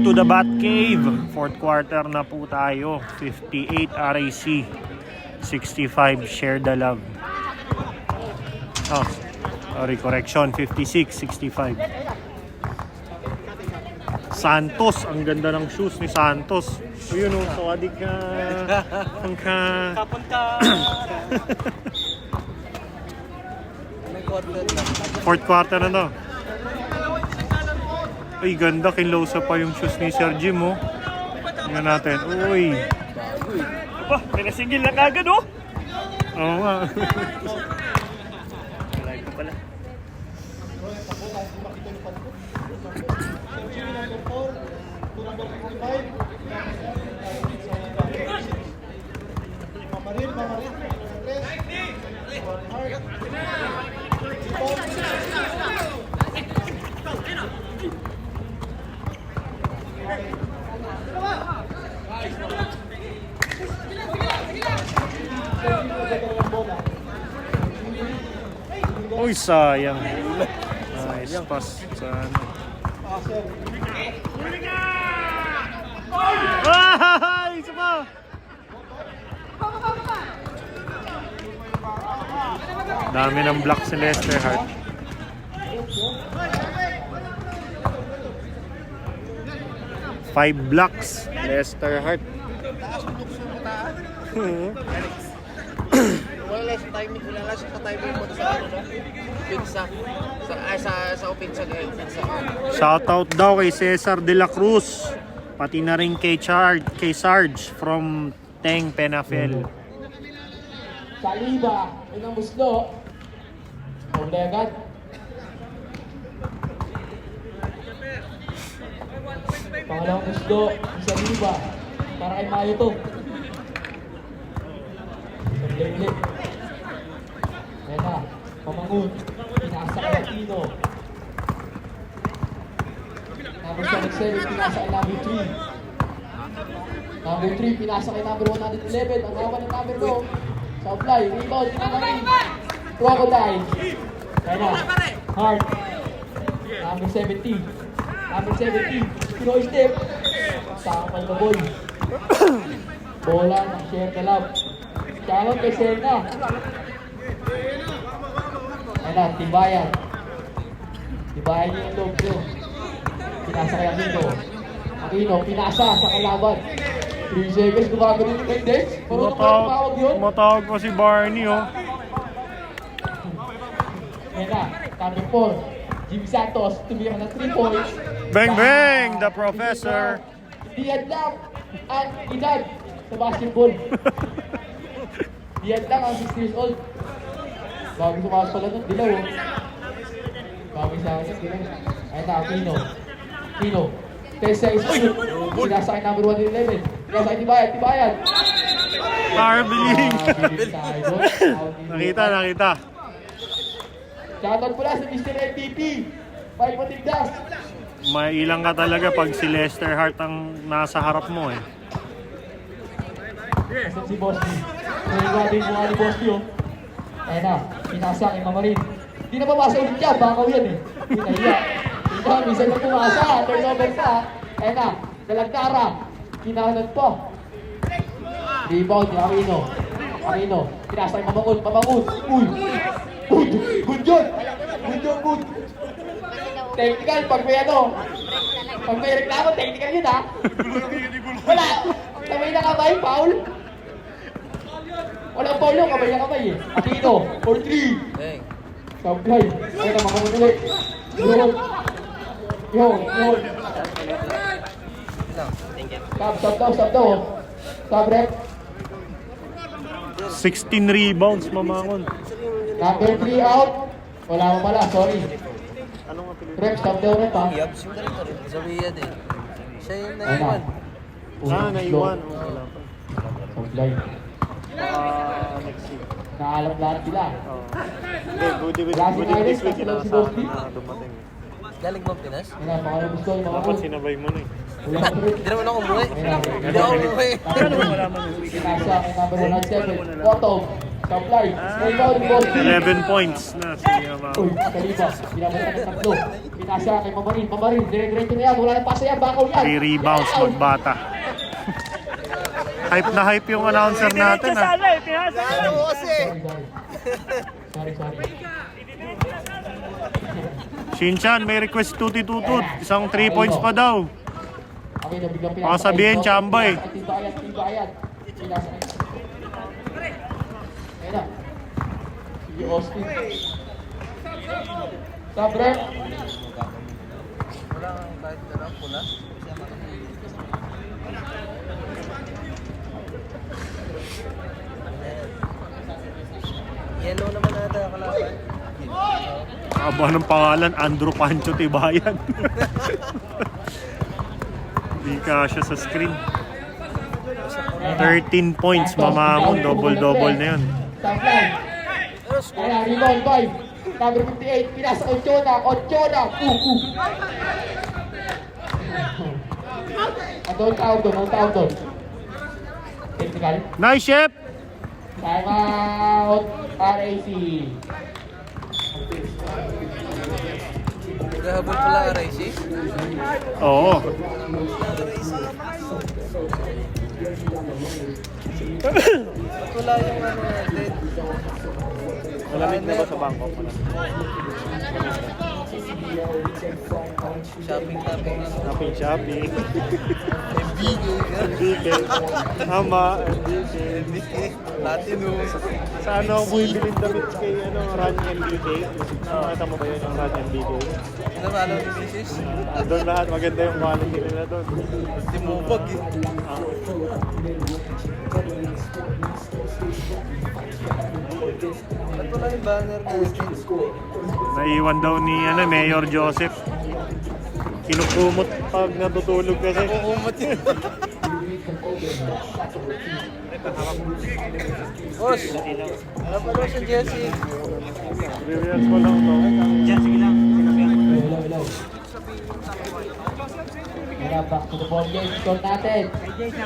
to the Bat Cave. Fourth quarter na po tayo. 58 RAC. 65 Share the Love. Oh, sorry, correction. 56-65. Santos. Ang ganda ng shoes ni Santos. So yun o, sawadig ka. Kapunta. Fourth quarter na to. Ay, ganda. Kinlosa pa yung shoes ni Sir Jim, oh. Tingnan natin. Uy. Aba, may nasingil na kagad, oh. Oo nga. Like ko pala. Uy, sayang. Nice pass sa ano. Ay, isa pa. Dami ng block si Lester Hart. Five blocks, Lester Hart. Wala lang sa timing, wala lang sa timing mo sa ano, pinsa. Sa opensa ngayon, pinsa. Shoutout daw kay Cesar De La Cruz. Pati na rin kay Sarge from Teng Penafel. Saliba, unang muslo. Doble agad. Pangalawang muslo, Saliba. Para kay Mayo to. Doble ulit. Ayan na, Pamangun. Pinasa kay Aquino. Number 77, pinasa kay number 3. Number 3, pinasa kay number 111. Ang hawa ng number 2. Supply, rebound, pinamari. Crocodile. Ayan na. Hart. Number 70. Number 70. Pinoy step. Takapal na boy. Bola ng Share the Love. Shoutout kay Serna. Ayan na, Tibayan. Tibayan niyo yung loob nyo. Pinasa kay Aquino. Aquino, pinasa sa kalaban. 3 seconds, gumagano yung index. Marunong ka tumawag yun. Tumatawag pa si Barney, oh. Ayan na, number 4. Jimmy Santos, tumira ng 3 points. Bang bang, the professor. Hindi yan lang ang edad sa basketball. Hindi yan lang ang 6 years old. Bago sumakas pala nun, dilaw. Oh. Bago sa akin, dilaw. Ayan na, Aquino. Aquino. Tessa is shoot. Sinasa kay number 111. Sinasa kay Tibayan. Marbling. Nakita. Nakita. Shoutout pala sa Mr. MVP. May matigdas. May ilang ka talaga pag si Lester Hart ang nasa harap mo, eh. Asan si Bosby? Naligabi yung mukha ni Bosby, oh. Ayan na, pinasa kay Mamarin. Hindi na papasa ulit yan, bakaw yan eh. Pinahiya. Ito, minsan na pumasa, turnover pa. Ayan na, Dalagtara. Kinahanan pa. Rebound ni Aquino. Aquino, pinasa kay Mamangun. Uy! Good yun! Good. Technical, pag may ano. Pag may reklamo, technical yun ha. Wala! Kamay na kamay, foul. Walang foul yun, kamay na kamay eh. Aquino, for 3. Supply. Ay, Mamangun ulit. Yun. Stop daw. Stop, rep. 16 rebounds, Mamangon. Number 3 out. Wala mo pala, sorry. Rep, stop daw rep ha. Yabs yung ganito rin. Sabi yan eh. Siya yung Ayun na. naiwan. Naiwan. Wala pa. Supply. Next week. Naalam lahat sila. Hindi, good Racing Iris, this week. kasunod si Bosby. Dumating. Galing bang Pinas? Ayun na, pangalabos ko yung mga Dapat sinabay mo na eh. Hindi naman ako umuwi. Ayun na. Hindi ako umuwi. Paano mo malaman yung Pinasa kay number 107. Bottom. Supply. Rebound ni Boss D. 11 points na si Yamaha. Uy, Kaliba. Pinabasa ng tatlo. Pinasa kay Mamarin. Mamarin, dire-diretso na yan. Wala nang pasa yan. Bakaw yan. 3 rebounds, magbata. Hype na hype yung announcer natin ah. Sana eh, pinasa. Sorry. Shinchan, may request tuti-tutut. Isang 3 points pa daw. Okay, nabiglang pinasa. Baka sabihin, Chamba eh. Tibayan. Pinasa kay. Ayun na. Si Austin. Sabre. Wala kang kahit dala, pula. Yellow naman nata kalaban. Aba ng pangalan, Andrew Pancho Tibayan. Hindi kasya sa screen. 13 points, Mamangon. Double-double na yun. Supply. Ayan, rebound 5. Number 58. Pinasa Ochona. Ang tawag doon. Technical. Nice, Chef! Time out. RAC. Naghahabol pala ka, Raisi. Oo. Ba't wala yung ano natin? Malamig na ba sa Bangkok? Shopping. Shopping. MBK ka. MBK. Tama, MBK. MBK. Platinum. Sa ano ako bumibiling damit kay Run MBK? Nakakita mo ba yun yung Run MBK? Ano ba alam ni Mrs.? Doon lahat, maganda yung quality nila doon. Timubag eh. Ba't wala yung banner natin? Naiwan daw ni Mayor Joseph. Kinukumot pag natutulog kasi. Umot yun. Boss, ano pa daw si Jessie? Experience ko lang to. Hello. Kaya back to the ball game. Score natin.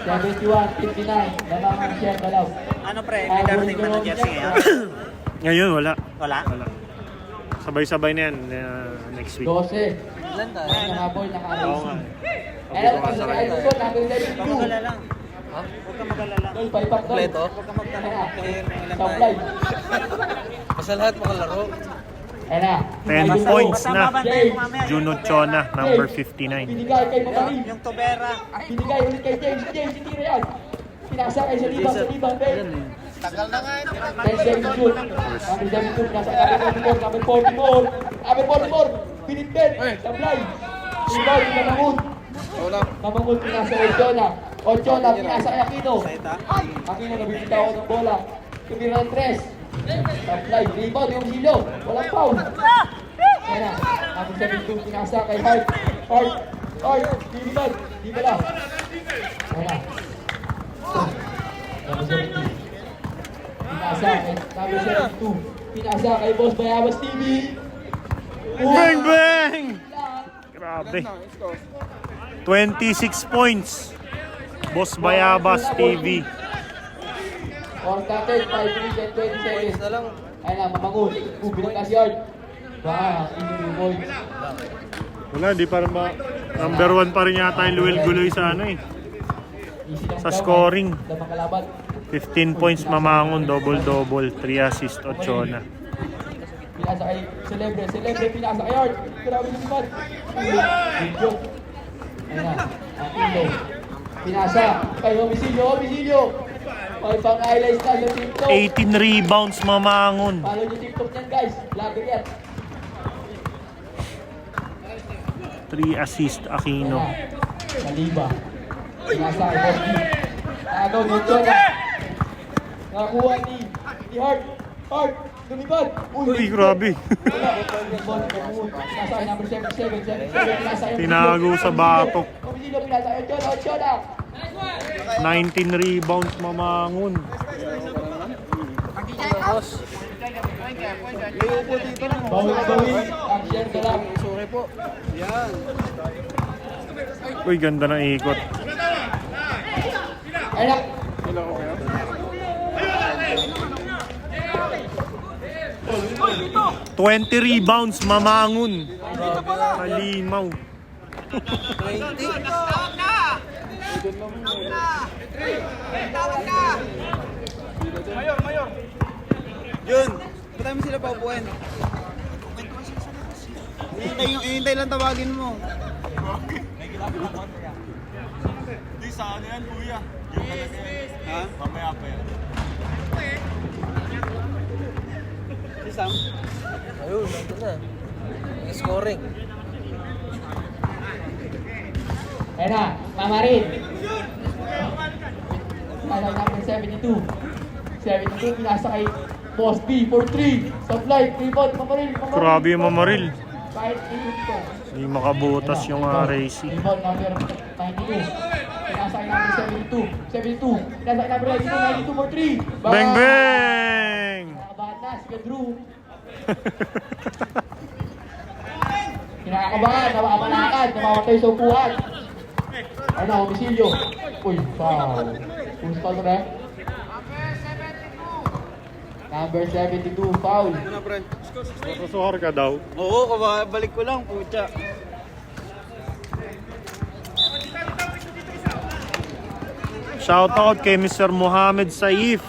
71-59. Namangan siya Dalaw. Ano pre, may darating ba na jersey ngayon? Ngayon, wala. Wala? Sabay-sabay na yan next week. 12. Ilan tayo? Nakaboy, Oo naka-RAC. nga. Ayun, pag-sarayos ko, number 72. lang. Ha? Huwag ka mag-alala. Dol, palipak dol. Kompleto? Huwag ka magtanong player ng ilan Supply. Basta lahat makalaro. Ayun na. 10 points na. Babantayan ko mamaya. Juno Chona, number 59. Binigay kay Mamarin. Yung Tobera. Binigay ulit kay James. Hindi rin yan. Pinasa kay sa libang, Ben. Tagal na nga yun. 10-7 shoot. Number 72, nasa number 44. Number 44, pinitbet. Supply. Rebound, Namangun. Namangun, pinasa Ochona, pinasa kay Aquino. Aquino, nabibitaw ako ng bola. Tumira ng 3. Supply, rebound yung Hilo. Walang foul. Ayan na, number 72, pinasa kay Hart. Rebound. Di ba lang? Ayan na. Number 72. Pinasa kay number 72. Pinasa kay Boss Bayabas TV. Bang, bang! Grabe. 26 points. Boss Bayabas TV. Or natin, 5 minutes and 20 seconds. Na lang. Ayun na, Mamangun. Binagkas yard. Bang, easy points. Wala, di parang number 1 pa rin yata yung Luel Guloy sa Easy lang sa daw, scoring. Lamang kalaban. 15 points Mamangon, double-double, 3 assist, Ochona. Pinasa kay Celebre, pinasa kay Art. Grabe naman. Video. Ayun na, Aquino. Pinasa kay Homicilio. May pang highlights na sa TikTok. 18 rebounds Mamangon. Follow nyo TikTok niyan guys. Vlogger yan. 3 assist Aquino. Kaliba. Pinasa kay Boss D. Agaw ni Ochona. Nakakuha ni Hart. Lumipad. Uy, grabe. Pinasa kay number 77. Pinasa kay Tinago sa batok. Homicilio, pinasa kay Ochona. 19 rebounds Mamangon. Boss. Bawi-bawi ang share the love. Sorry po. Yan. Uy, ganda ng ikot. Ay na. Kailan ko kayo? 20 rebounds, mamangon. Halimaw. Yun. Ba't mo sila paupuin? Hihintay lang tawagin mo. Di sa ano yan, kuya? Ha? Mamaya pa yan. Si Sam? Ayun, nandun na. Scoring. Ayan na, Mamarin. Highlight number 72. 72, pinasa kay Boss B for 3. Supply, rebound, Mamarin. Grabe yung mamaril. Kahit ito. Hindi makabutas yung RAC. Rebound number 92. Pinasa kay number 72. 72. Pinasa kay number 92 for 3. Bang bang! Kinakabahan na, si Kadru. Kinakabahan, nawakalakad, namamatay sa upuan. Ano, homisilyo. Uy, foul. Who's foul na? Number 72, foul. Ano, pre? Masusuhar ka daw. Oo, balik ko lang, pucha. Shoutout kay Mr. Mohamed Saif.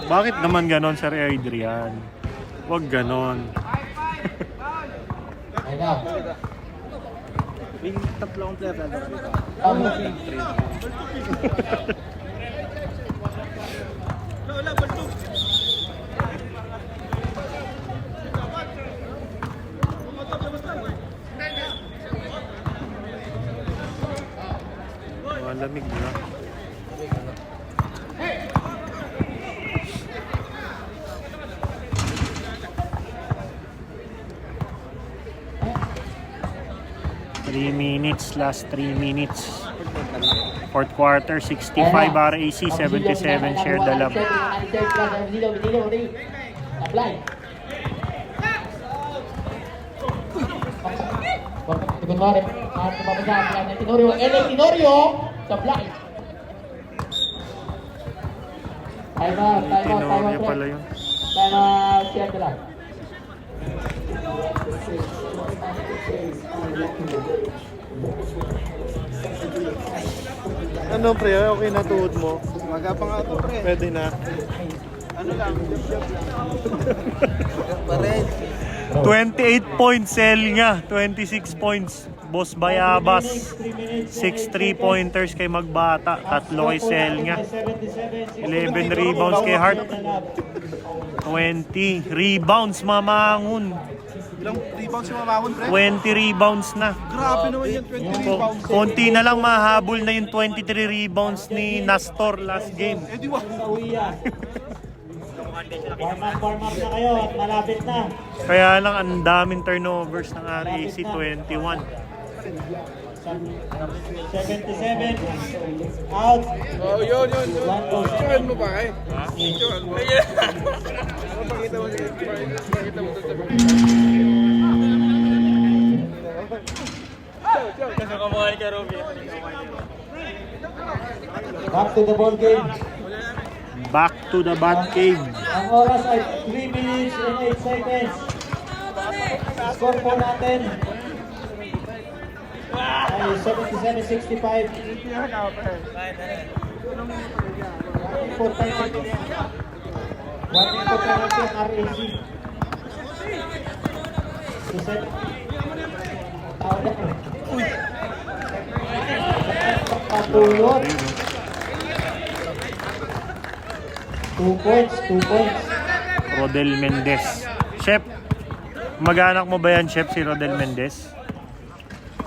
Bakit naman ganon, Sir Adrian? Huwag ganon. Ayun na. Yung tatlong player na dito. Foul. Malamig na. Last 3 minutes. Fourth quarter, 65 RAC, 77 share the love. Apply. Ikot mo rin. Mapapasaan ng Tenorio. Tenorio! Supply. Time out. Tenorio pala yun. Time out. Share the love. Ano pre, okay na tuhod mo? Maga pa nga ito, pre. Pwede na. Ano lang, jab-jab lang. Pa rin. 28 points, Selnya. 26 points. Boss Bayabas. 6 3-pointers kay Magbata. 3 kay Selnya. 11 rebounds kay Hart. 20 rebounds, Mamangon. Ilang rebounds yung mamangon, pre? 20 rebounds na. Grabe naman yung 20 rebounds. Konti na lang mahabol na yung 23 rebounds ni Nastor last game. Eh di ba? Warm up na kayo at malapit na. Kaya lang ang daming turnovers ng RAC 21. 77 out. Oh, yun. One goes Picturean mo ba eh? Picturean mo. Pakita mo sa Back to the ball game. Back to the Batcave. Ang oras ay 3 minutes and 8 seconds. Score po natin ay 77-65. 1 penalty ang RAC. Tawag na po. Patulot. 2 points. Rodel Mendez. Chef, mag-anak mo ba yan, Chef, si Rodel Mendez?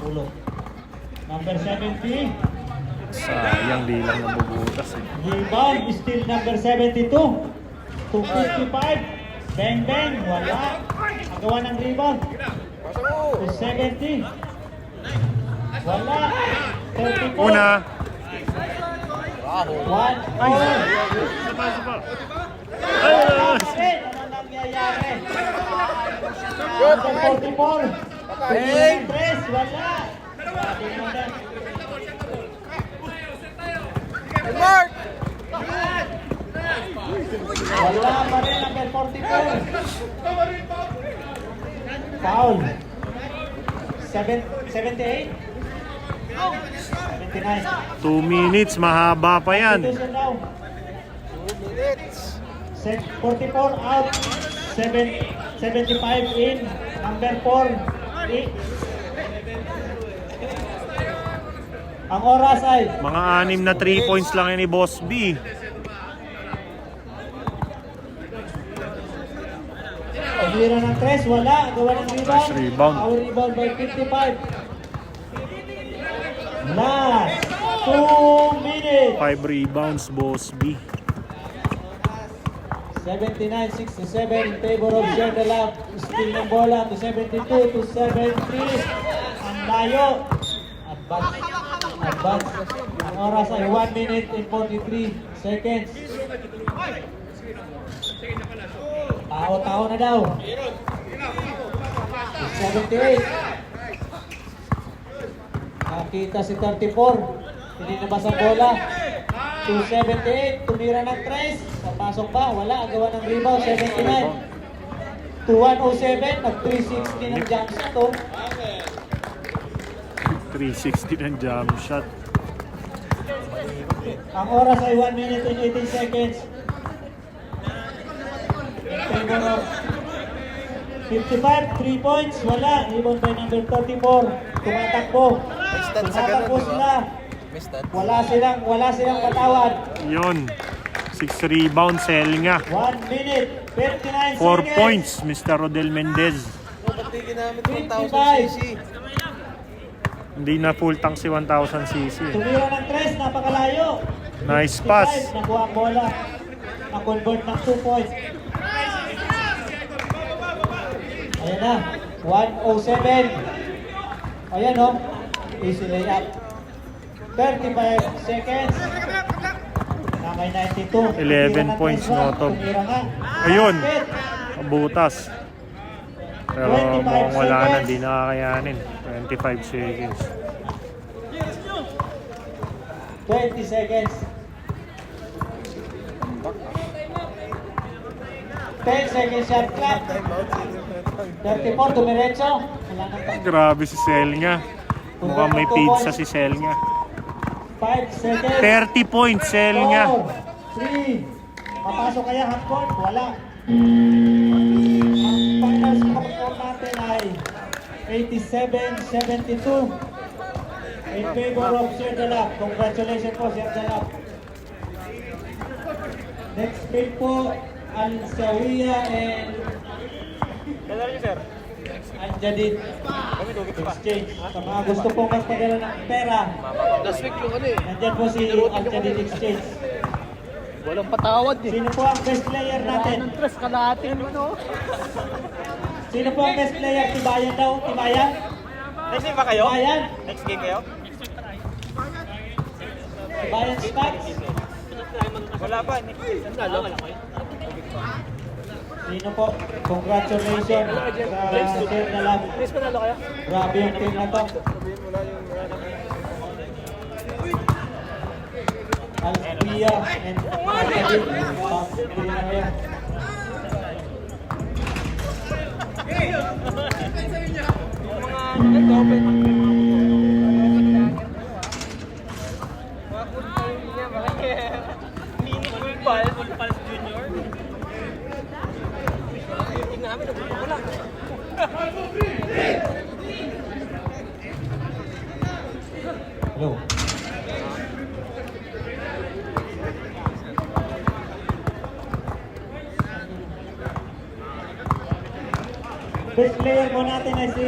Ulo. Number 70. Sayang, di lang nabubutas eh. Rebound is still number 72. 255. Bang bang. Wala. Nagawa ng rebound. To 70. Wala. 34. Una. 1 Ay! over. Ay! nangyayari? Number 44. Tumira ng 3. Wala. Sabi naman yan. Mark! Wala pa rin number 44. Foul. 78? 79. 2 minutes, mahaba pa yan. Substitution daw. 2 minutes. 44 out. 75 in. Number 4. Ang oras ay Mga 6 na 3 points lang yan ni Boss B. Tumira ng 3, wala. Gawa ng rebound. Nice rebound. Our rebound by 55. Last 2 minutes. 5 rebounds, Boss B. 79-67 in favor of Share the Love. Steal ng bola to 72-70. Ang layo. Advance. Ang oras ay 1 minute and 43 seconds. Tao na daw. 78. Nakita si 34. Hindi nabas ang bola. 278. Tumira ng 3. Papasok ba? Wala. Agawa ng rebound. 79. 2107. Nag-360 ng jump shot. Oh. 360 ng jump shot. Ang oras ay 1 minute and 18 seconds. In favor of 55, 3 points, wala. Rebound by number 34. Tumatakbo. Tumatakbo sila. Wala silang patawad. Yun. 6 rebounds, Selnga. 1 minute, 59 4 seconds. points, Mr. Rodel Mendez. Ba't di ginamit 55. 1,000 cc? Hindi na full tank si 1000cc. Tumira ng 3, napakalayo. Nice 55, pass. nakuha ang bola. Na-convert ng 2 points. Ayan na, 107. Ayan o, easy layup. 35 seconds. Nakay 92. 11 points, Notob. Tumira nga. Ayun. Basket. Butas. Pero mukhang wala na, di nakakayanin. 25 seconds. 20 seconds. 10 seconds shot clock. 34, dumiretso. Wala nang pa. Grabe si Selnga. Mukhang may pizza si Selnga. 5 seconds. 30 points, Selnga. 4, 3. Papasok kaya half court? Wala. Ang final score natin ay 87-72 in favor of Share the Love. Congratulations po, Share the Love. Next pick po, Al-Sawiya and Al-Jadid Exchange. Sa mga gusto pong magpadala ng pera, Last week yung ano eh. nandyan po si Al-Jadid Exchange. Walang patawad eh. Sino po ang best player natin? Anong tres kalahating ano? Sino po ang best player? Tibayan daw? Tibayan? Next game ba kayo? Tibayan? Next game kayo? Tibayan Stacks? Wala pa. Next game. Sino po? Congratulations sa Share the Love. Tres panalo kayo? Grabe yung team na to. Alpia and Al-Jadid. Pili na ngayon. Hello. Best player mo natin ay si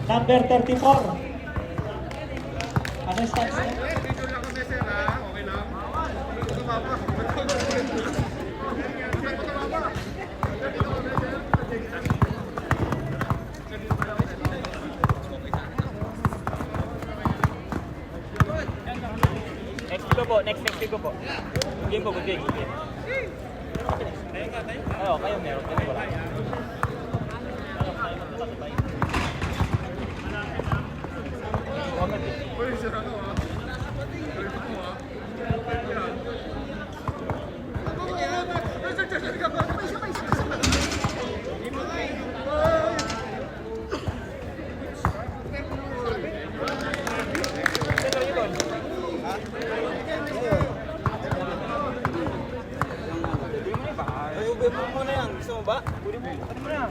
number 34. Ano stats niya? Next week ko po. Game po. Good game. Kayo meron kami wala. Ay, ube mo muna yan. Gusto mo ba? Kunin mo. Ano mo na?